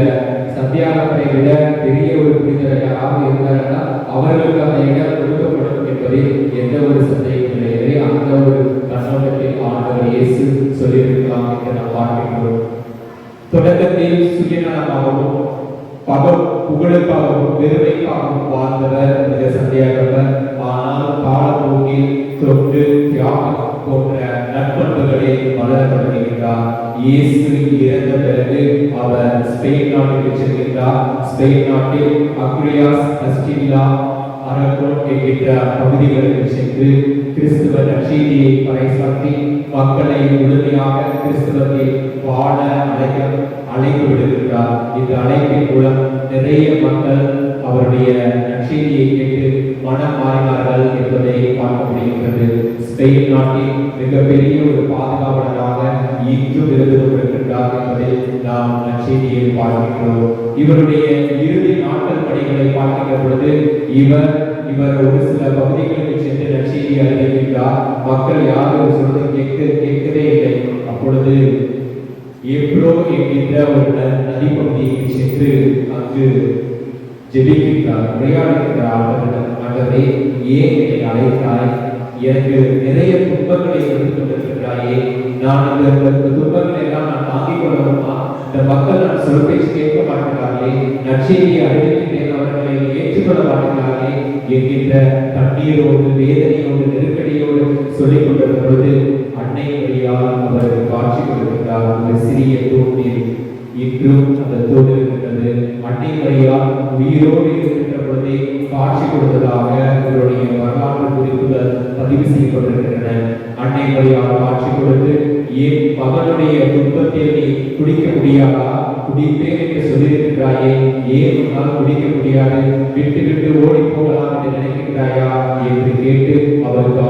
சத்தியாகிரகரை விட பெரிய ஒரு புனிதர் யாராவது இருந்தார்களா அவர்களுக்கு அந்த இடம் கொடுக்கப்படும் என்பதில் எந்த ஒரு சந்தேகமும் இல்லை. அந்த ஒரு கண்ணோட்டத்தில் ஆண்டவர் இயேசு சொல்லியிருக்கலாம் என்று நாம் பார்க்கின்றோம். தொடக்கத்தில் சுயநலமாகவும் புகழுக்காகவும் பெருமைக்காகவும் வாழ்ந்தவர் புனித சத்தியாகிரகர். ஆனால் காலப்போக்கில் தொண்டு, தியாகம் போன்ற நற்பண்புகளை வளர தொடங்குகின்றார். இயேசு இறந்த பிறகு அவர் ஸ்பெயின் நாட்டுக்கு செல்கின்றார். ஸ்பெயின் நாட்டில் அக்ரியாஸ், அஸ்டில்லா, அரகோன் என்கின்ற பகுதிகளுக்கு சென்று கிறிஸ்துவ நற்செய்தியை பறைசாற்றி மக்களை முழுமையாக கிறிஸ்துவத்தில் வாழ அழைப்பு விடுகின்றார். இந்த அழைப்பின் மூலம் நிறைய மக்கள் அவருடைய நற்செய்தியை கேட்டு மனம் மாறினார்கள் என்பதை பார்க்க முடிகின்றது. ஸ்பெயின் நாட்டில் மிகப்பெரிய ஒரு பாதுகாவலராக இன்றும் இருந்து கொண்டிருக்கின்றார் என்பதை நாம் நற்செய்தியில் பார்க்கிறோம். இவருடைய இறுதி நாட்கள் பணிகளை பார்க்கின்ற பொழுது இவர் ஒரு சில பகுதிகளுக்கு சென்று நற்செய்தியை அறிவிக்கின்றார். மக்கள் யாரும் சொல்வது கேட்கவே இல்லை. அப்பொழுது எப்ரோ என்கின்ற ஒரு நதி பகுதிக்கு சென்று அங்கு ஜெபிக்கின்றார், உரையாடுகின்றார். ஆண்டவரே, ஏன் என்னை அழைத்தாய்? எனக்கு நிறைய துன்பங்களை கொடுத்து கொண்டிருக்கின்றாயே, நான் இந்த துன்பங்களை எல்லாம் நான் தாங்கிக் கொள்ளணுமா? இந்த மக்கள் நான் சொல் பேச்சு கேட்க மாட்டேங்கிறார்களே, நற்செய்தியை அறிவிக்கின்றேன், அவர்களை ஏற்றுக்கொள்ள மாட்டேங்கிறார்களே என்கின்ற கண்ணீரோடு, வேதனையோடு, நெருக்கடியோடு சொல்லிக் கொண்டிருந்த பொழுது அன்னை வழியால் அவருக்கு காட்சி கொடுக்கின்றார். ஒரு சிறிய தூணில் இன்றும் அந்த தூண் இருக்கின்றது. அன்னை வழியால் உயிரோடு இருக்கின்ற பொழுதே காட்சி கொடுத்ததாக இவருடைய வரலாற்று குறிப்புகள் பதிவு செய்யப்பட்டிருக்கின்றன. அன்னை வழியால் காட்சி கொடுத்து, என் மகனுடைய துன்பத்தில் நீ குடிக்க முடியாதா? குடிப்பேன் என்று சொல்லியிருக்கிறாயே, ஏன் உன்னால் குடிக்க முடியாது, விட்டு விட்டு ஓடி போகலாம் என்று நினைக்கிறாயா என்று கேட்டு அவருக்கு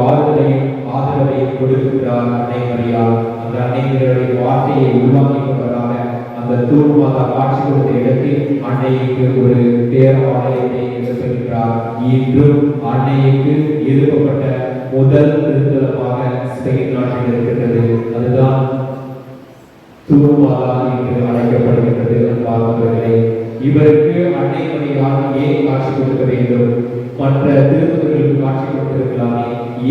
ஆதரவையும் கொடுக்கிறார் அன்னை மரியா. அந்த அன்னைகளுடைய வார்த்தையை உள்வாங்கிக் கொண்டவராக அந்த தூர்மாதா காட்சி கொடுத்த இடத்தில் அன்னைக்கு ஒரு பேராலயத்தை எழுப்புகிறார். இன்றும் அன்னைக்கு எழுப்பப்பட்ட முதல் திருத்தலமாக ஸ்பெயின் நாட்டில் இருக்கின்றது. அதுதான் தூர்மாதா என்று அழைக்கப்படுகின்றது. அன்பார்ந்தவர்களே, இவருக்கு அன்னை மரியாள் ஏன் காட்சி கொடுக்க வேண்டும்? மற்ற திருத்தங்களுக்கு காட்சி கொடுத்திருக்கலாமே,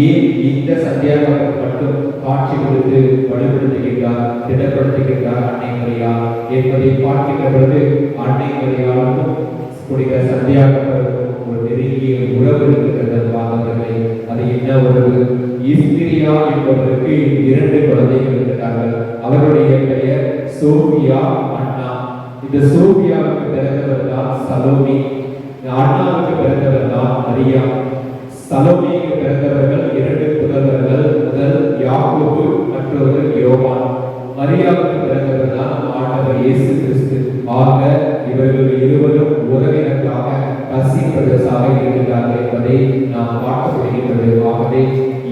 ஏன் இந்த சத்தியாகிரகம் மட்டும் காட்சி கொடுத்து வலுப்படுத்துகின்றார், திடப்படுத்துகின்றார் அன்னை மரியாள் என்பதை பார்க்கின்ற பொழுது அன்னை மரியாளுக்கும் புனித சத்தியாகிரகம் ஒரு நெருங்கிய உறவு இருக்கிறது. பாதங்களை அது என்ன உறவு? இஸ்திரியா என்பவருக்கு 2 குழந்தைகள் இருக்கிறார்கள். அவருடைய பெயர் சோபியா, அண்ணா. இந்த சோபியாவுக்கு பிறந்தவர் தான் சலோமி, அண்ணாவுக்கு பிறந்தவர் தான் மரியா. சலோமிக்கு பிறந்தவர்கள் 2 புதல்வர்கள். முதல் யாக்கோபு, மற்றொரு யோவான். மரியாவுக்கு பிறந்தவர் தான் ஆண்டவர் இயேசு கிறிஸ்து. ஆக இவர்கள் இருவரும் உறவினர்களாக பசி பிரதேசாக இருக்கிறார்கள் என்பதை நாம் பார்க்க முடிகின்றது. ஆகவே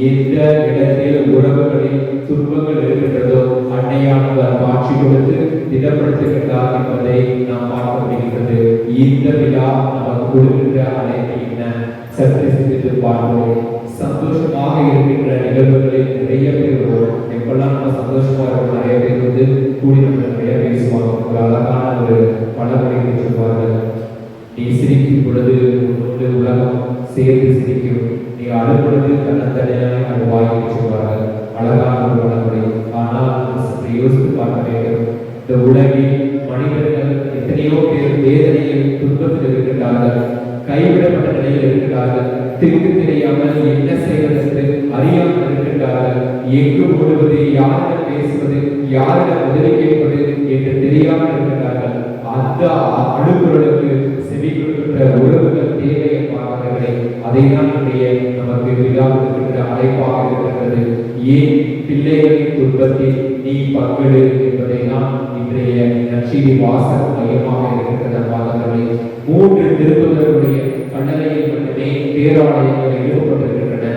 எந்த இடத்தில் உறவுகளில் துன்பங்கள் இருக்கின்றதோ அன்னையானவர் காட்சி கொடுத்து திடப்படுத்துகின்றார் என்பதை நாம் பார்க்க முடிகின்றது. இந்த விழா நமக்கு கொடுக்கின்ற அழைப்பு என்ன? சற்று சிந்தித்து பார்ப்போம். சந்தோஷமாக இருக்கின்ற நிகழ்வுகளில் நிறைய பேர் வரும். எப்பெல்லாம் நம்ம சந்தோஷமா இருக்கும், நிறைய பேர் வந்து கூடி நம்ம நிறைய பேசுவாங்க. ஒரு அழகான ஒரு பழமொழி சொல்வார்கள், நீ சிரிக்கும் பொழுது உன்னோடு உலகம் சேர்ந்து சிரிக்கும், நீ அழும் பொழுது தன்னத்தனியாக அது வாங்கி சொல்வார்கள். அழகான ஒரு பழமொழி. ஆனால் சற்று யோசித்து பார்க்க வேண்டும். இந்த உலகில் மனிதர்கள் எத்தனையோ பேர் வேதனையில் துன்பத்தில் இருக்கின்றார்கள், கைவிடப்பட்ட நிலையில் இருக்கிறார்கள், திக்கு தெரியாமல் என்ன செய்வதற்கு அறியாமல் இருக்கின்றார்கள். எங்கு ஓடுவது, யாரிடம் பேசுவது, யாரிடம் உதவி கேட்பது என்று தெரியாமல் இருக்கின்றார்கள். அந்த அணுகுறலுக்கு செவி கொடுக்கின்ற உறவுகள் தேவை என்பார்களே, அதை தான் நமக்கு விழாவிற்கு அழைப்பாக இருக்கிறது. ஏன் பிள்ளைகளின் துன்பத்தில் நீ பங்கெடு என்பதை தான் இன்றைய நற்செய்தி வாசகம் மையமாக இருக்கிறது. பாதங்களை 3 திருப்பதற்குரிய கல்லறையில் மட்டுமே பேராலயங்கள் எழுப்பப்பட்டிருக்கின்றன.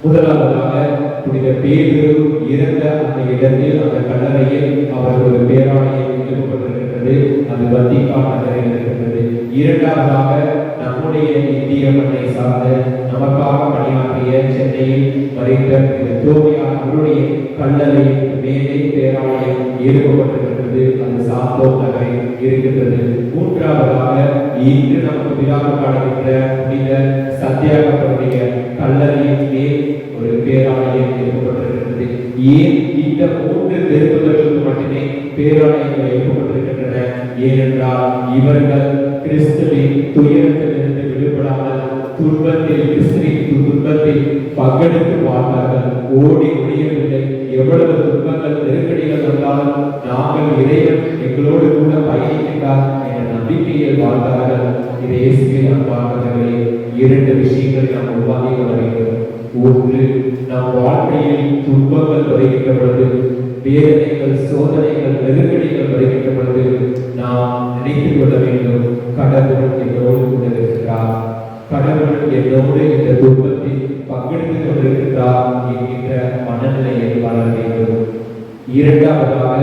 முதலாவதாக புனித பேதுரு இறந்த அந்த இடத்தில், அந்த கல்லறையில் அவர் ஒரு பேராலயம் எழுப்பப்பட்டிருக்கிறது. அது வத்திக்கான் நகரில் இருக்கிறது. இரண்டாவதாக நம்முடைய இந்திய மண்ணை சார்ந்த நமக்காக பணியாற்றிய சென்னையில் மறைந்த தோமியார் அவருடைய கல்லறையின் மேலே பேராலயம் எழுப்பப்பட்டிருக்கிறது. அது சாந்தோம் நகரில் இருக்கின்றது. மூன்றாவதாக இன்று நமக்கு விழாவு காணுகின்ற புனித சத்தியாகிரகருடைய கல்லறையின் மேல் ஒரு பேராலயம் எழுப்பப்பட்டிருக்கிறது. ஏன் இந்த 3 திருப்பதற்கு மட்டுமே பேராலயங்கள் எழுப்பப்பட்டிருக்கின்றன? ஏனென்றால் இவர்கள் கிறிஸ்துவின் துயரத்திலிருந்து விடுபடாமல் துன்பத்தில், கிறிஸ்துவின் துன்பத்தில் பங்கெடுத்து வாழ்ந்தார்கள், ஓடி ஒழியவில்லை. எவ்வளவு துன்பங்கள், நெருக்கடிகள் வந்தாலும் நாங்கள் இறைவன் எங்களோடு கூட பயணிக்கின்றார் என்ற நம்பிக்கையில் வாழ்ந்தார்கள். இதை இயேசுவின் அன்பார்ந்தவர்களே, 2 விஷயங்களை நாம் உருவாக்கி கொள்ள வேண்டும். ஒன்று, நம் வாழ்க்கையில் துன்பங்கள் வருகின்ற பொழுது, வேதனைகள், சோதனைகள், நெருக்கடிகள் வருகின்ற பொழுது நாம் நினைத்துக் கொள்ள வேண்டும், கடவுள் என்னோடு கூட இருக்கிறார், கடவுள் என்னோடு இந்த துன்பத்தில் பங்கெடுத்துக் கொண்டிருக்கிறார் என்கின்ற மனநிலையை வளர வேண்டும். இரண்டாவதாக,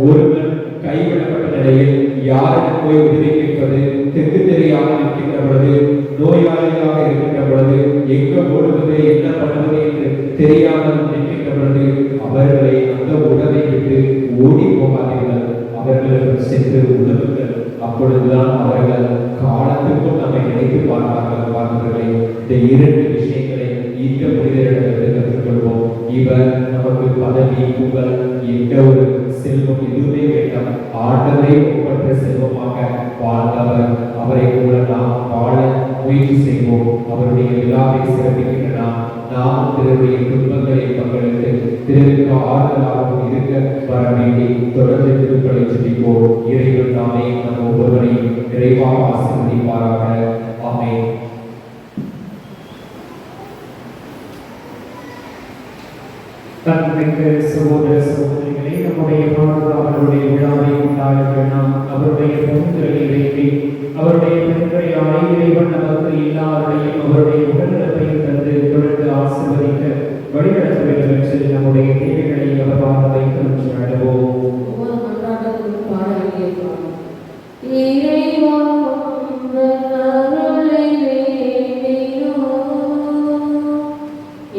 ஒருவன் கைவிடப்பட்ட நிலையில் யாரிடம் போய் உதவி கேட்பது, தெற்கு தெரியாமல் இருக்கின்ற பொழுது, நோயாளியாக இருக்கின்ற பொழுது, எங்க ஓடுவது, என்ன பண்ணுவது என்று தெரியாமல் நிற்கின்ற பொழுது அவர்களை அந்த உணவை விட்டு ஓடி போகாதீர்கள், அவர்களுக்கு சென்று உதவுங்கள். அப்பொழுதுதான் அவர்கள் காலத்துக்கும் நம்மை நினைத்து பார்ப்பார்கள். பார்ப்பவர்களை இந்த 2 விஷயங்களை இந்த புனிதரிடமிருந்து கற்றுக்கொள்வோம். இவர் நமக்கு பதவி, புகழ், எந்த ஒரு செல்வம் எதுவுமே வேண்டாம், ஆண்டவரை ஒப்பற்ற செல்வமாக வாழ்ந்தவர். அவரை போல நாம் வாழ முயற்சி செய்வோம். அவருடைய விழாவை சிறப்பிக்கின்ற நாம் திருடைய துன்பங்களை பங்களித்து திருக்கு ஆறுதலாகவும் இருக்க வர வேண்டி தொடர்ந்து திருப்பலை செல்வோம். இறைவன் தாமே நம் ஒவ்வொருவரையும் நிறைவாக ஆசீர்வதிப்பாராக. ஆமென். தன்மிக்க சகோதர சகோதரிகளே, நம்முடைய பாதுகாவலருடைய விழாவை கொண்டாடுகிற இறைவா உந்தன் அருளை வேண்டினோம்.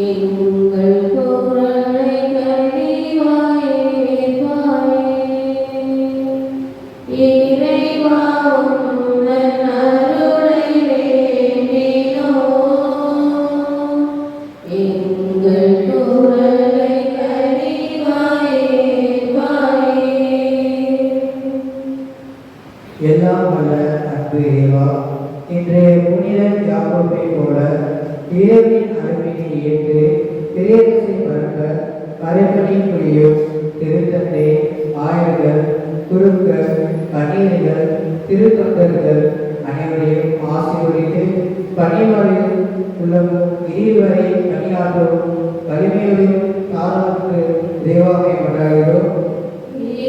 எங்கள் குரலை கனிவாய் ஏற்பாயே. இறைவா உந்தன் அருளை வேண்டினோம். எங்கள் குரலை கனிவாய் ஏற்பாயே. எல்லாம் வல்ல அன்பு இறைவா, இன்றைய புனித யாக்கோபை போல இறைவனின் அருமையை ஏற்று திரையரசை பரப்ப அரைப்பணி புரியும் திருத்தந்தை, ஆயர்கள், குருக்கள், கன்னியர்கள், திருத்தொண்டர்கள் அனைவரையும் ஆசீர்வதித்து பணிவாரில் உள்ளவும் இறுதிவரை பணியாற்றவும் வலிமையோடும் தாராவுக்கு தேவாவை கொண்டாடுகிறோம்.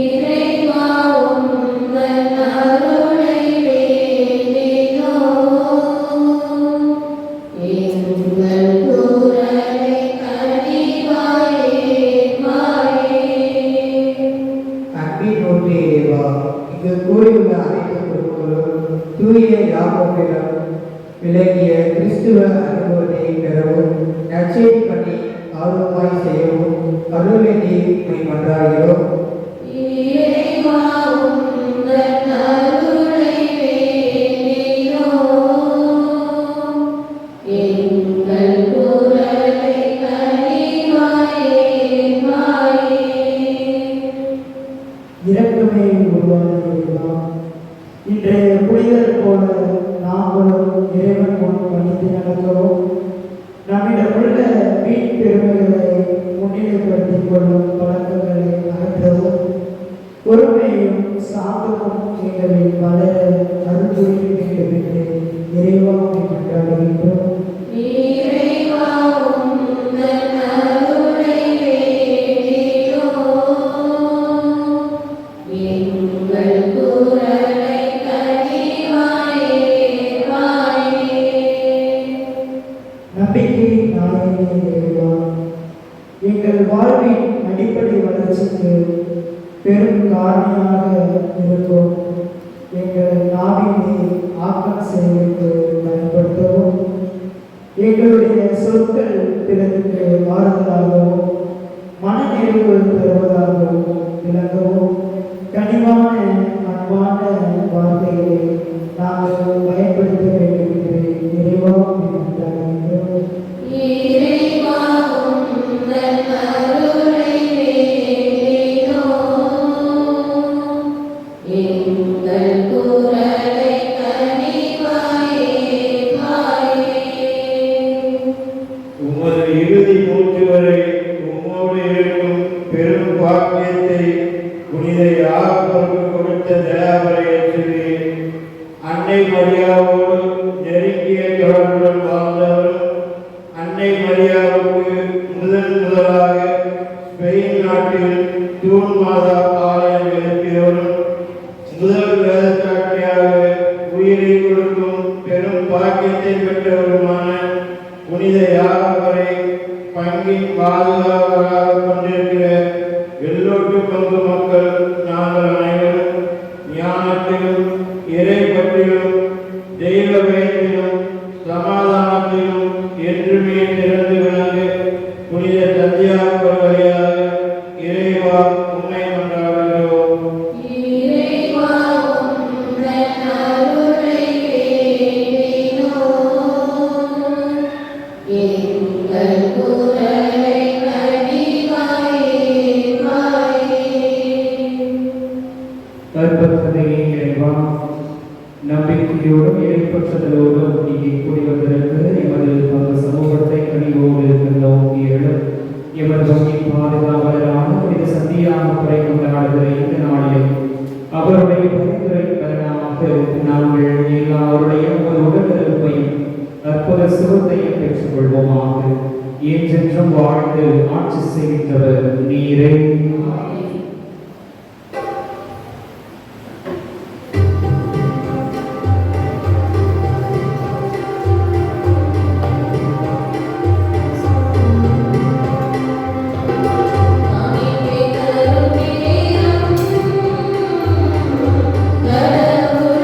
இறைவா உந்தன் அருளை வேண்டினோம். எங்கள் குரலை கனிவாய் ஏற்பாயே. அன்பின் ஊற்றே இறைவா, இங்கு கூறியுள்ள அனைத்து குருக்களும் தூய யாக்கோபிடம் விளங்கிய கிறிஸ்துவ அனுபவத்தை பெறவும் நற்செய்தி பணி ஆர்வமாய் செய்யவும் அருள் வேண்டி மன்றாடுகிறோம். இறைவா உந்தன் அருளை வேண்டினோம். எங்கள் குரலை கனிவாய் ஏற்பாயே. இரக்கமே உருவான இறைவா, இன்றைய புனிதர் போல நாங்களும் இறைவன் முன் பணிந்து நடக்கவும் நம்மிடமுள்ள வீண் பெருமைகளை முன்னிலைப்படுத்திக் கொள்ளும் பழக்கங்களை அகற்றவும் பொறுமையும் சாந்தமும் எங்களில் வளர அருள் புரிய வேண்டும் என்று இறைவாவை கொண்டாடுகின்றோம். இறைவா உந்தன் அருளை வேண்டினோம். எங்கள் குரலை கனிவாய் ஏற்பாயே. நம்பிக்கை நாயகனே இறைவா, எங்கள் வாழ்வின் அடிப்படை வளர்ச்சிக்கு பெரும் காரணியாக இருக்கும் எங்கள் நாவினை ஆக்கம் செய்வதற்கு பயன்படுத்தவும், எங்களுடைய சொற்கள் பிறருக்கு ஆறுதலாகவும் மனநிறைவு தருவதாகவும் விளங்கவும் கனிவான அன்பான வார்த்தைகளை நாங்கள் பயன்படுத்த வேண்டும் என்று இறைவாவை கொண்டாடுகின்றோம். இறைவா உந்தன் அருளை வேண்டினோம். எங்கள் குரலை கனிவாய் ஏற்பாயே. உமது இறுதி மூச்சு வரை உம்மோடு இருக்கும் பெரும் பாக்கியத்தை புனித யாக்கோபுக்கு கொடுத்த தயாபரையை சொல்லி அன்னை மரியாவோடு நெருங்கிய தொடர்புடன் வாழ்ந்தவரும் அன்னை மரியாவுக்கு முதலாக ஸ்பெயின் நாட்டில் தூண் மாதா ஆலயம் எழுப்பியவரும் முதல் வேதக்காட்டியாக உயிரை கொடுக்கும் பெரும் பாக்கியத்தை பெற்றவருமான புனித யாக்கோபரை பங்கின் பாதுகாவலாக கொண்டிருக்கிற எல்லோட்டு பங்கு மக்கள் நாங்கள் அனைவரும் ஞானத்திலும் இறை பற்றிலும் தெய்வ பயத்திலும் சமாதானத்திலும் என்றுமே திறந்து விளங்க புனித தந்தையார் வழியாக இறைவா உண்மை கொண்டாடுகிறோம். இறைவா உந்தன் அருளை வேண்டினோம். எங்கள் குரலை கனிவாய் ஏற்பாயே. கற்பத்ததையே இறைவா, நம்பிக்கையோடும் இறைப்பற்றதலோடும் இங்கே கூடி வந்திருக்கிற எமது பங்கு சமூகத்தை கனிவோடு நோக்கி எழும் எமது வங்கியின் பாதுகாவலரான புனித சந்தியாகப்பரை கொண்டாடுகிற இந்த நாளில் அவருடைய பரிந்துரை பலனாக நாங்கள் எல்லாருடைய ஒரு உடலிருப்பையும் அற்புத சுகத்தையும் பெற்றுக் கொள்வோமாக. என்றென்றும் வாழ்ந்து ஆட்சி செய்கின்றவர் நீரே. கடவுள்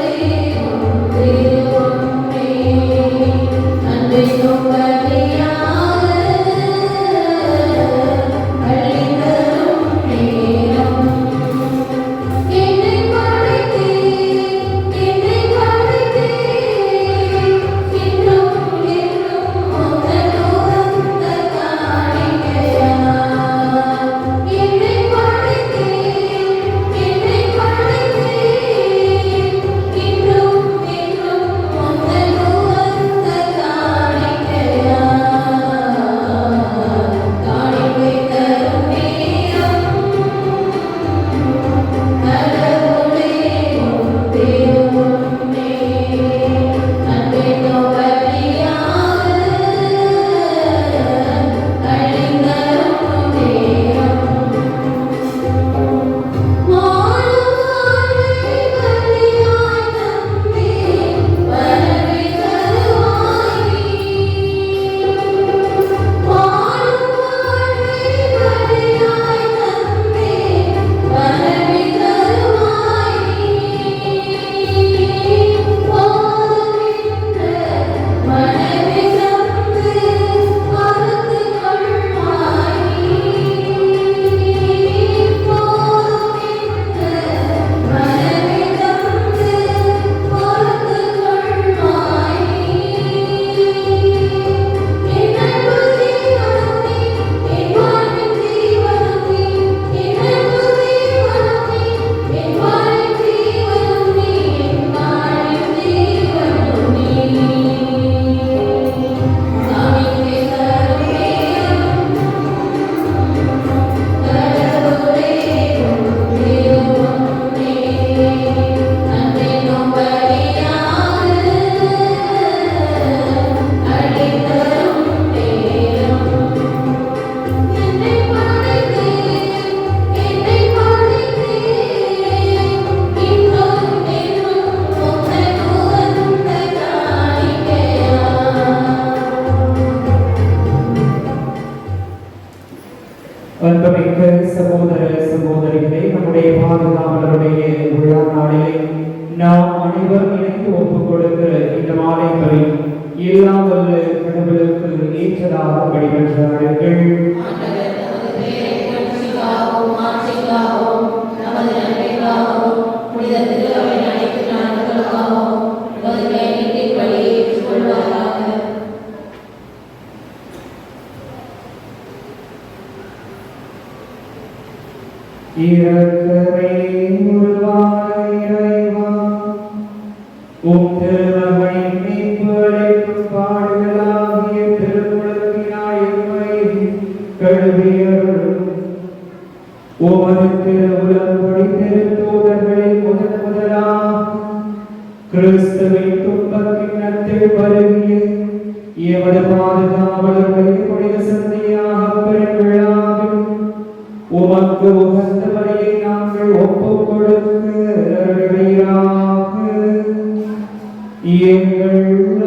நாம் அனைவரும் இணைந்து ஒப்புக் கொடுக்கிற இந்த மாலைகளை எல்லாம் வல்ல கடவுளுக்கு ஏற்றதாக வழிபெற்றார்கள். இரக்கமே உருவான இறைவா, உம் திருமகனின் மீட்பு அளிக்கும் பாடுகளாகிய திருமுழுக்கினாய் எம்மை கழுவியருளும். உமது திருவுளப்படி திருத்தூதர்களில் முதலாக கிறிஸ்துவின் துன்பக் கிண்ணத்தில் பருகிய எமது பாதுகாவலர்களை புனித சந்தியாக பெருவிழாவில் உமக்கு உகந்த வழியை நாங்கள் ஒப்புக் கொடுக்கிறீராக. எங்கள்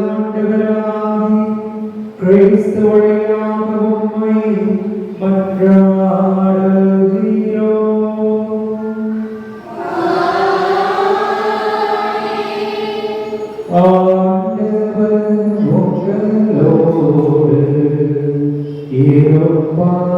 ஆண்டவராகிய கிறிஸ்து வழியாக உம்மை மன்றாடுகிறோம். ஆண்டவர் உங்களோடு இருப்பாராக.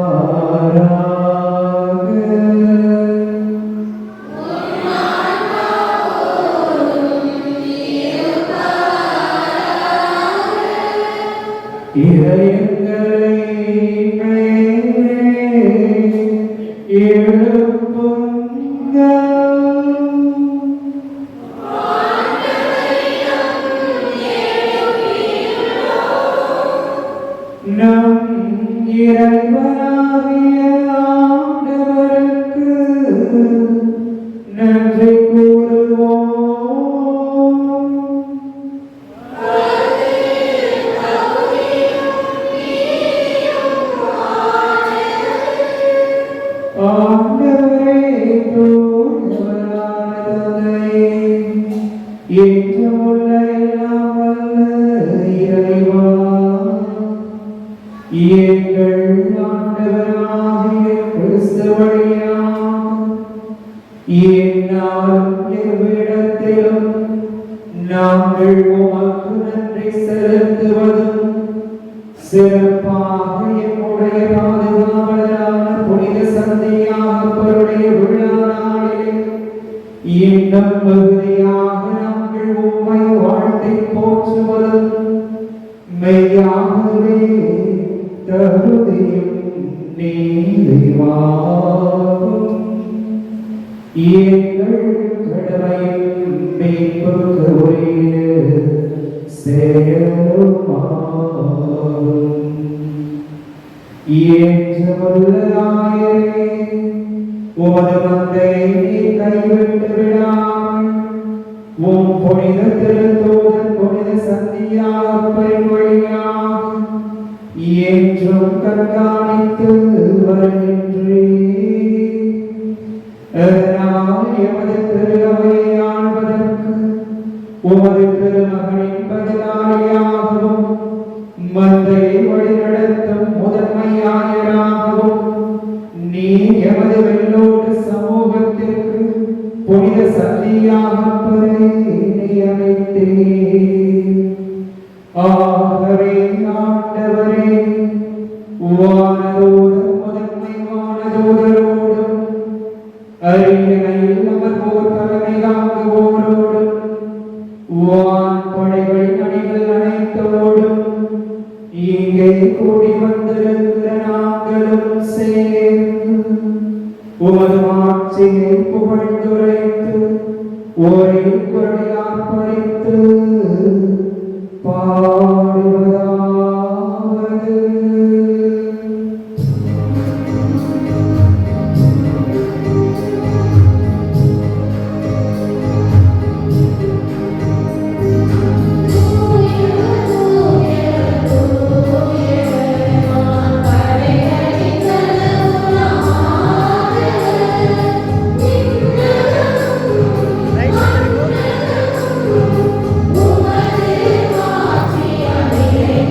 இதயங்களை நம் இறைவனாகிய ஆண்டவருக்கு நன்றி கூறுவோம். ஆண்டவரே தூயவரான தந்தையே, ஏற்றமுள்ள எல்லாம் வல்ல இறைவா, எங்கள் ஆண்டவராகிய கிறிஸ்து வழியாக எந்நாளும் எவ்விடத்திலும் நாங்கள் உமக்கு நன்றி செலுத்துவதும் சிறப்பாக எம்முடைய பாதுகாவலரான புனித சந்தியாகப்பருடைய விழா நாளிலே இன்னும் மிகுதியாக நாங்கள் உம்மை வாழ்த்தி போற்றுவதும் மெய்யாகவே தகுதியும் நீதிவாகும். எங்கள் கடமையும் மீட்புக்கு உரிய செயலுமாகும். ஏற்றமுள்ள ஆயரே, உமது மந்தையை நீர் கைவிட்டு விடாமல் உம் புனித திருத்தூதர் புனித சந்தியாகப்பரின் வழியாக என்றும் கண்காணித்து வருகின்றீர். அதனால் எமது திரு அவையை ஆள்வதற்கு உமது திருமகனின் பதிலாளியாகவும் மந்தையை வழிநடத்தும் முதன்மை ஆயராகவும் நீ எமது வெள்ளோடு சமூகத்திற்கு புனித சந்தியாகப்பரை நியமித்தீர். ஆகவே ஆண்டவரே, வானதூதர் முதன்மை வானதூதரோடும் அரியணையில் அமர்வோர் தலைமை தாங்குவோரோடும் வான்படைகளின் அணிகள் அனைத்தோடும் இங்கே கூடி வந்திருக்கிற நாங்களும் சேர்ந்து உமது ஆட்சியை புகழ்ந்துரைத்து ஒரே குரலில் ஆர்ப்பரித்து பாடுவதாவது. Right.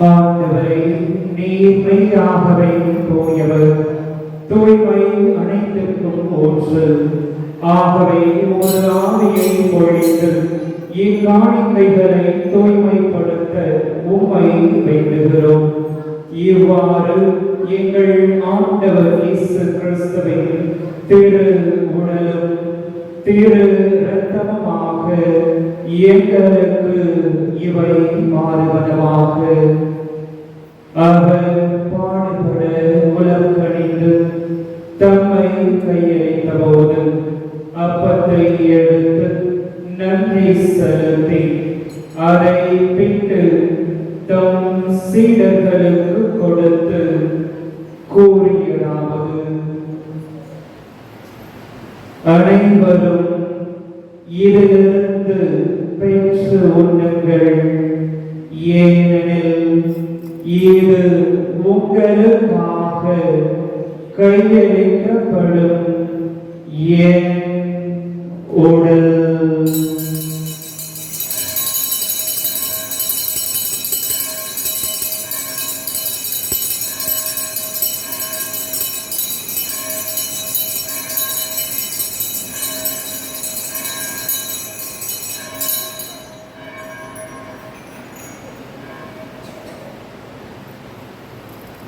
ஆண்டவரே, நீர் மெய்யாகவே தூயவர், தூய்மை அனைத்திற்கும் ஊற்று. ஆகவே ஒரு ஆவியை பொழிந்து இக்காணிக்கைகளை தூய்மைப்படுத்த உம்மை வேண்டுகிறோம். இவ்வாறு எங்கள் ஆண்டவர் இயேசு கிறிஸ்துவின் திரு உடலும் திரு இரத்தமுமாக எங்களுக்கு இவை மாறுவனவாக. அவர் பாடுபட உலகணிந்து தம்மை கையளித்த போது அப்பத்தை எடுத்து நன்றி செலுத்தி அதை பிட்டு தம் சீடர்களுக்கு கொடுத்து கூறியதாவது: அனைவரும் இதிலிருந்து பெற்று உண்ணுங்கள், ஏனெனில் இது உங்களுக்காக கையளிக்கப்படும் என் உடல்.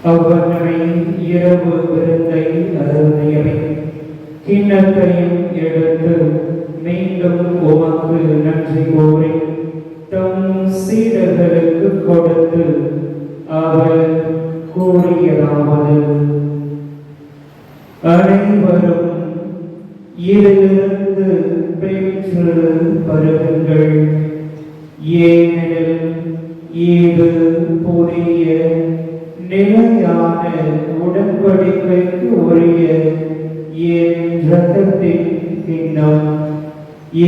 அவ்வண்ணமே இரவு விருந்தை அருந்தியவை கிண்ணத்தையும் எடுத்து மீண்டும் உமக்கு நன்றி கூறி தம் சீடர்களுக்கு கொடுத்து அவர் கூறியதாவது: அனைவரும் இதிலிருந்து பெற்று பருகுங்கள், ஏனெனில் இது புதிய நிலையான உடன்படிக்கைக்கு உரிய என் இரத்தத்தின் கிண்ணம்.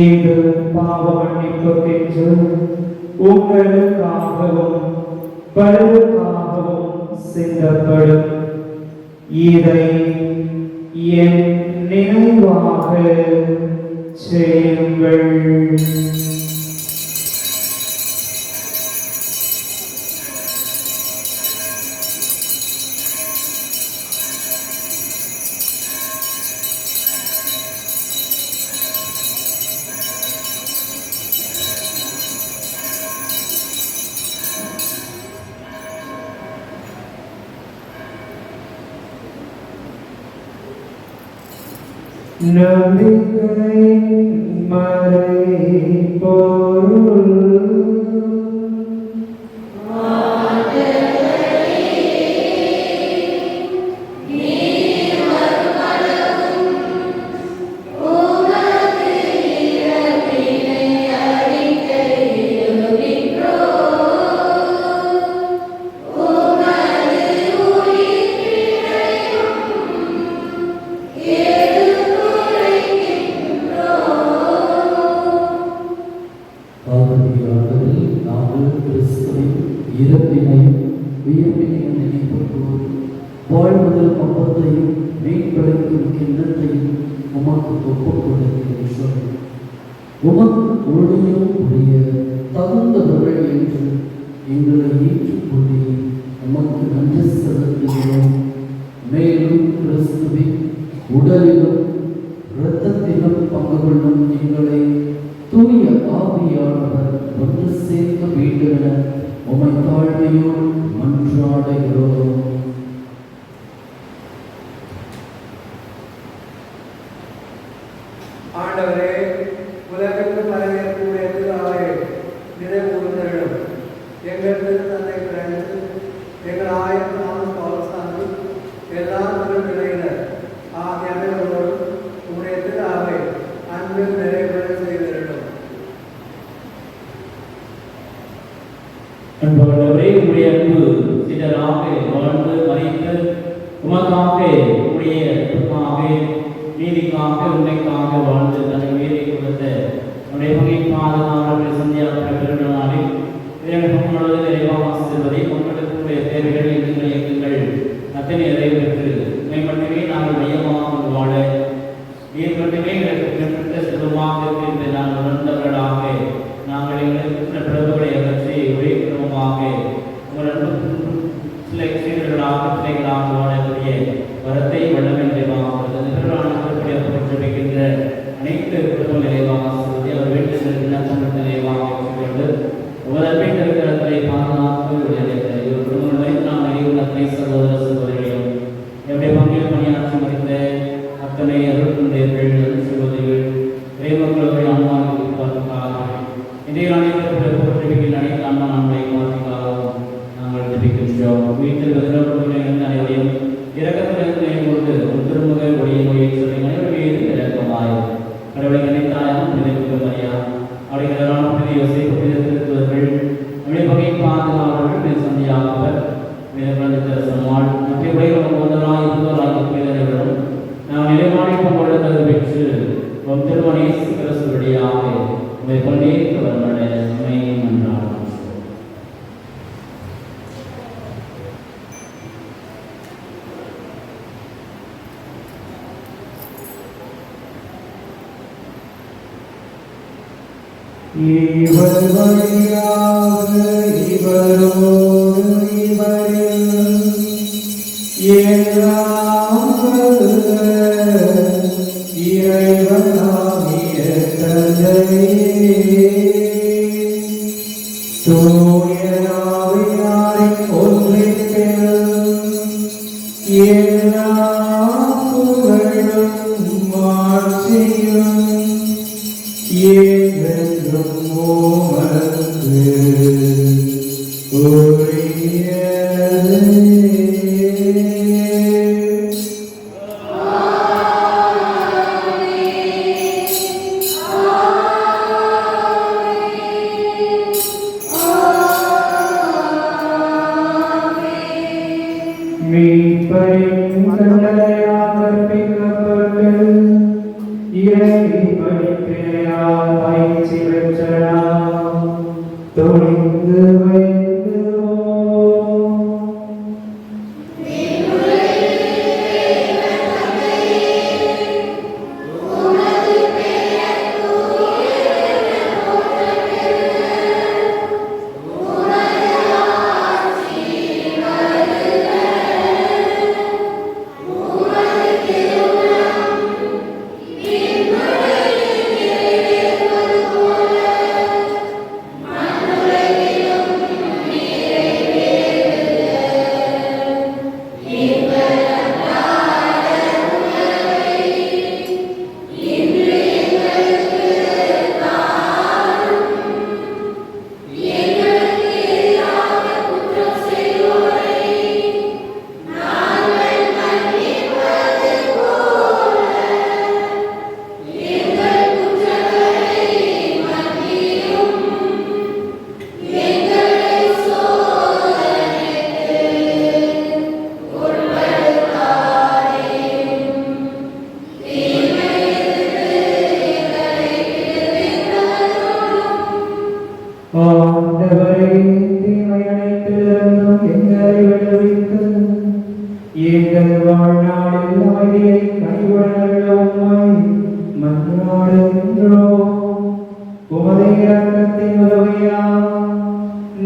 இது பாவ மன்னிப்புக்கென்று உங்களுக்காகவும் பலருக்காகவும் சிந்தப்படும். இதை என் நினைவாக செய்யுங்கள். நம்பிக்கை மறைபொருள் வாழ்வதில் அப்பத்தையும் மீன்படுத்தும் கிண்ணத்தையும் உமக்கு ஒப்புக் கொடுக்கின்றோம். உமக்கு ஊழியம் புரிய தகுந்தவர்கள் என்று எங்களை ஏற்றுக்கொண்டு உமக்கு நன்றி செலுத்துகிறோம். மேலும் கிறிஸ்துவின் உடலிலும் இரத்தத்திலும் பங்கு கொள்ளும் எங்களை தூய ஆவியானவர் ஒன்று சேர்க்க வேண்டும் என உமை தாழ்மையோடு மன்றாடுகிறோம். ஆண்டவரே, உலகிற்கு பரவேற்கக்கூடிய திருவாவை நினைவுறுத்தலும் எங்கள் திருத்தந்தை பிறந்து எங்கள் ஆயிரம் தாமஸ் பவுல்சாமி எல்லா திருநிலையினர் ஆகிய அனைவரோடும் உங்களுடைய திருவாவை அன்பில் நிறைவேற செய்திருக்கும். அன்பர்களே, உடைய அன்பு சிலராக வாழ்ந்து மறைத்து உமக்காக உடைய நீதிக்காக உண்மைக்காக வாழ்ந்து தன்னை உயிரை கொடுத்த உடைய பகை பாதுகாவலர்கள் சந்தியாகிற பெருநாளில் முழுவதும் நிறைவாக செல்வதை மக்களுடைய தேவைகள் எங்கள் இயக்கங்கள் அத்தனை நிறைவேற்று மேம்பட்டுமே நாங்கள் மையமாக வாழ நீர் மட்டுமே எங்களுக்கு செல்வமாக என்று நாங்கள் உணர்ந்தவர்களாக நாங்கள் எங்களுக்கு பிரபுகளை அகற்றி ஒரே குடும்பமாக உங்கள் அன்பு பாதுகாவலர்கள் சந்தியாகவர் சம்மாள் மற்றபடி முதலாக இருந்தவராக பேரர்களும் நாம் நிலைமாடி பொங்கல் பெற்று திருமணேசு கிறிஸ்து வழியாக உங்களை கொண்டேற்றவர்கள உண்மையும் என்றார். இவர் வழியாக இவரோடு இவரில் எல்லாம் இறைவனாகிய தந்தையே, தூய ஆவியாரின் ஒன்றிப்பில் எல்லா புகழும் மாட்சியும் என்றென்றும் உமக்கு உரியதே. மீட்பரின் கட்டளையால் கற்பிக்கப்பட்டு இறைவி படிப்பினையால் பயிற்சி பெற்ற நாம் துணிந்து வைக்கிறோம். ஆண்டவரே, தீமை அனைத்திலிருந்தும் எங்களை விடுவித்து எங்கள் வாழ்நாளில் அமைதியை கைவிடுகிற உம்மை மன்றாடுகின்றோம். உமது இரக்கத்தின் உதவியால்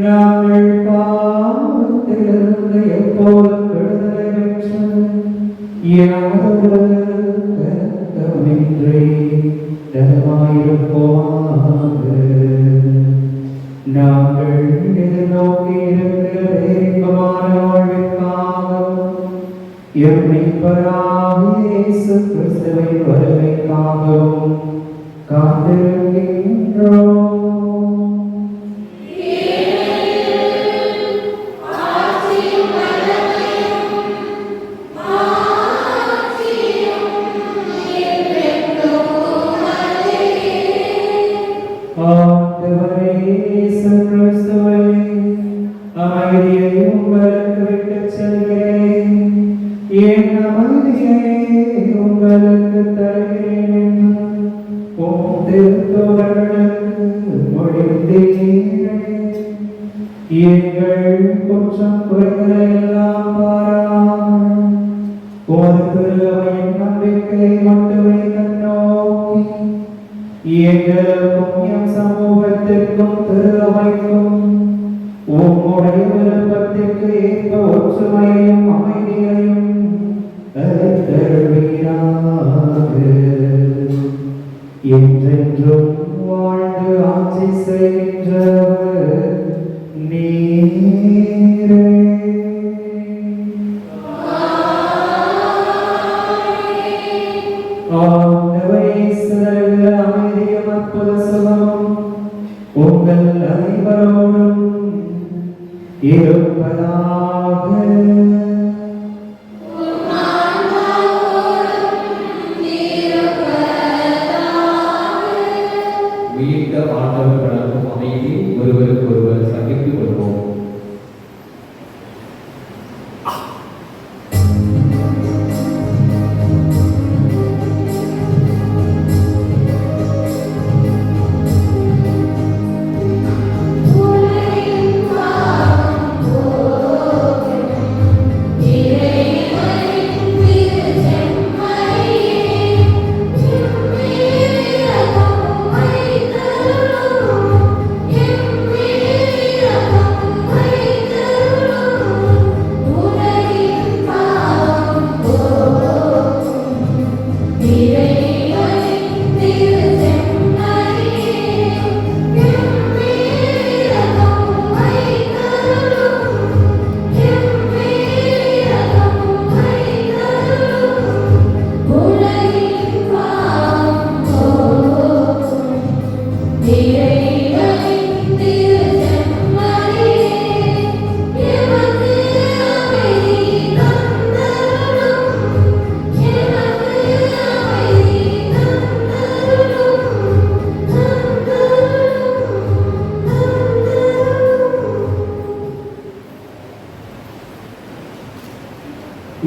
நாங்கள் பாவத்திலிருந்து எப்போதும் விடுதலை பெற்று யாதொரு கலக்கமின்றி நலமாயிருப்போமாக. நாங்கள் எதிர்நோக்கி இருக்கிற இன்பமான வாழ்விற்காகவும் எம் மீட்பராகிய இயேசு கிறிஸ்துவின் வருகைக்காகவும் காத்திருக்கின்றோம். ஆண்டவரே இயேசு கிறிஸ்துவே, அமைதியை உங்களுக்கு விட்டுச் செல்கிறேன், என் அமைதியை உங்களுக்கு தருகிறேன் என்று உம் திருத்தூதர்களுக்கு மொழிந்தீரே. எங்கள் குற்றம் குறைகளை எல்லாம் பாராமல் உமது திருவையின் நம்பிக்கை மட்டுமே கண்ணோக்கி எங்களுக்கும் எம் சமூகத்திற்கும் திருவைக்கும் உம்முடைய விருப்பத்திற்கு ஏற்ப ஒற்றுமையையும் அமைதியையும் தருவீராக. என்றென்றும் வாழ்ந்து ஆட்சி செய்கின்றவர் நீரே. ஆண்டவரே, சிறந்த அமைதியும் அற்புத சுகமும் உங்கள் அனைவரோடும் இருப்பதாக. மீட்க ஆண்டவர் வழங்கும் அமைதி ஒருவருக்கொருவர் சகித்துக் கொள்வோம்.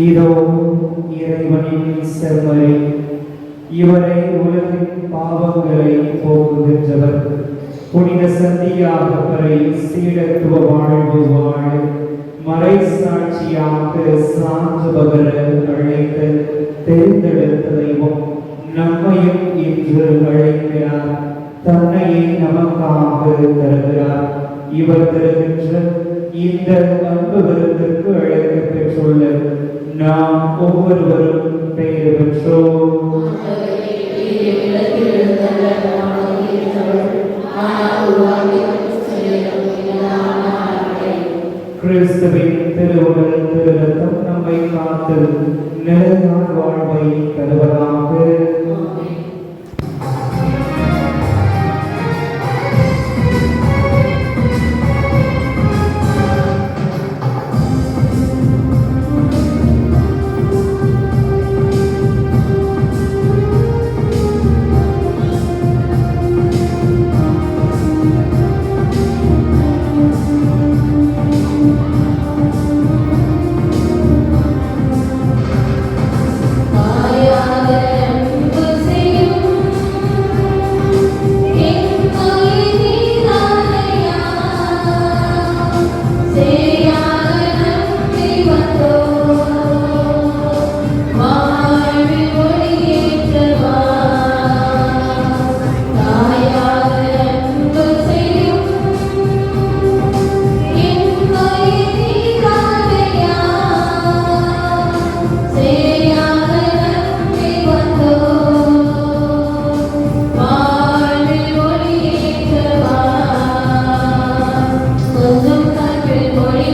இதோ இறைவனின் செம்மறி, இவரை உலகின் பாவங்களை போக்குகின்றவர். புனித சந்தியாகவரை சீடத்துவ வாழ்வு வாழ மறை சாட்சியாக சான்று பகர அழைத்த தேர்ந்தெடுத்த தெய்வம் நம்மையும் இன்று அழைக்கிறார். தன்னையே நமக்காக தருகிறார். இவர் தருகின்ற இந்த அன்பு விருந்திற்கு அழைக்க பெற்றுள்ள நாம் ஒவ்வொருவரும் பெயர் பெற்றோம். கிறிஸ்துவின் திருவுடல் திருரத்தம் நம்மை காத்து நிலையான வாழ்வை தருவதாக. கொஞ்சம் காற்றில் மொழி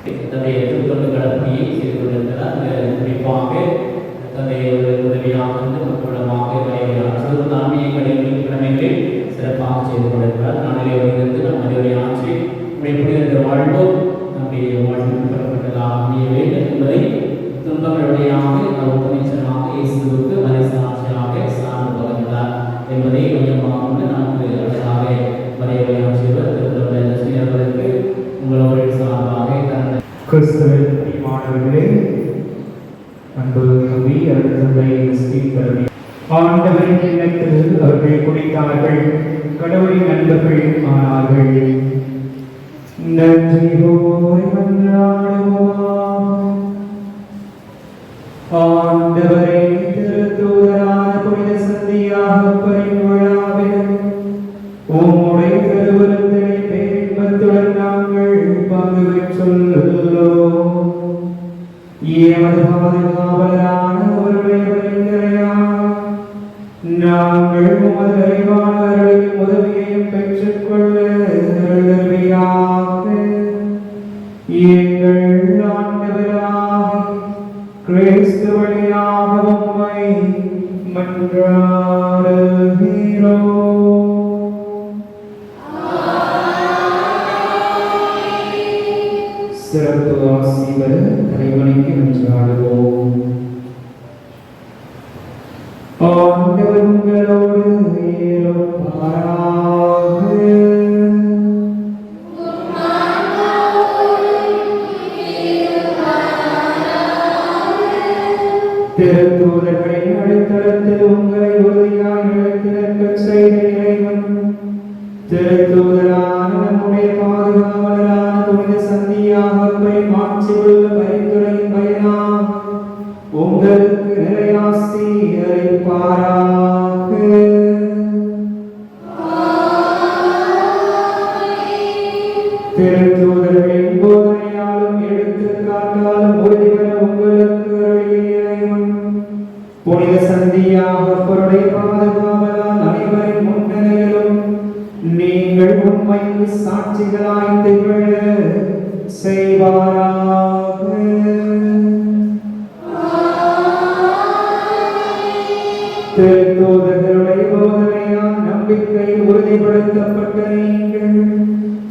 தன்னுடைய திருத்தொண்டுகளை பணியை செய்து கொண்டிருக்கிறார். குறிப்பாக தந்தைய உதவியாக இருந்து மக்களிடமாக சிறு ஆன்மீகங்களின் கடமைகளை சிறப்பாக செய்து கொண்டிருக்கிறார். நாளிலே இருந்து நம் அறிவுரை ஆட்சி புனித வாழ்வோம் நம்முடைய வாழ்வில் பெறப்பட்டதாக அமைய வேண்டும் என்பதை துன்பங்களுடையாக உபநீசனாக இயேசுவுக்கு மறைசாட்சியாக சார்ந்து பகிர்ந்தார் என்பதை மையமாக கொண்டு நமக்கு அழகாக வரையறை ஆட்சியவர் திருத்தொண்டர்களுக்கு உங்களோடு சார்பாக தனது கிறிஸ்துவின் பிரியமானவர்களே, அன்பு தம்பி அருட்தந்தை ஸ்ரீதரவி ஆண்டவரின் எண்ணத்தில் அவர்கள் குடித்தார்கள், கடவுளின் நண்பர்கள் ஆனார்கள். நன்றியோடு மன்றாடுவோம். ஆண்டவரே, திருத்தூதரான புனித சந்தியாகப்பரின் விழாவில் உம்முடைய திருவுருத்தினை பேரின்பத்துடன் நாங்கள் பங்கு பெற்றுள்ளோம். எமது பாதுகாவலரான அவருடைய பரிந்துரையால் நாங்கள் உமது அறிவாளர்களின் உதவியையும் பெற்றுக்கொள்ள உதவியாக எங்கள் ஆண்டவராக கிறிஸ்து வழியாக உம்மை மன்றாடுகிறோம். சிறப்பு ஆசிவர் தலைவனைக்கு மன்றாடுவோம். ஆண்டவர் உங்களோடு இருப்பாராக. திருத்தூதர்களின் அடித்தளத்தில் உங்களை உறுதியாய் நிலைத்திருக்கச் செய்த இறைவன் திருத்தூதரான நம்முடைய பாதுகாவலரான புனித சந்தியாகப்பை மாட்சியுள்ள பரிந்துரையின் பயனாக உங்களுக்கு நிறையாசி அளிப்பாராக. திருத்தூதர்களின் போதனையாலும் எடுத்துக்காட்டாலும் உறுதி பெற உங்களுக்கு அருளிய இறைவன் புனித சந்தியாகப்பருடைய பாதுகாவலால் அனைவரின் முன்னிலையிலும் நீங்கள் உண்மைக்கு சாட்சிகளாய் திகழ செய்வாராக. திருத்தூதர்களுடைய போதனையால் நம்பிக்கை உறுதிப்படுத்தப்பட்ட நீங்கள்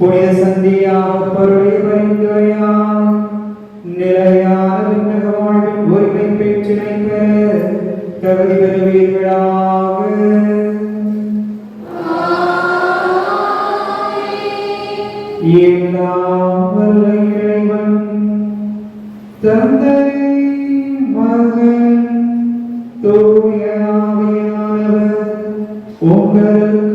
புனித சந்தியாகப்பருடைய பரிந்துரையால் நிலையான விண்ணக வாழ்வின் உரிமை பெற்றினை பெற தகுதி பெறுவீர்களாக. எல்லாம் வல்ல இறைவன் தந்தை மகன் தூய ஆவியானவர் உங்களுக்கு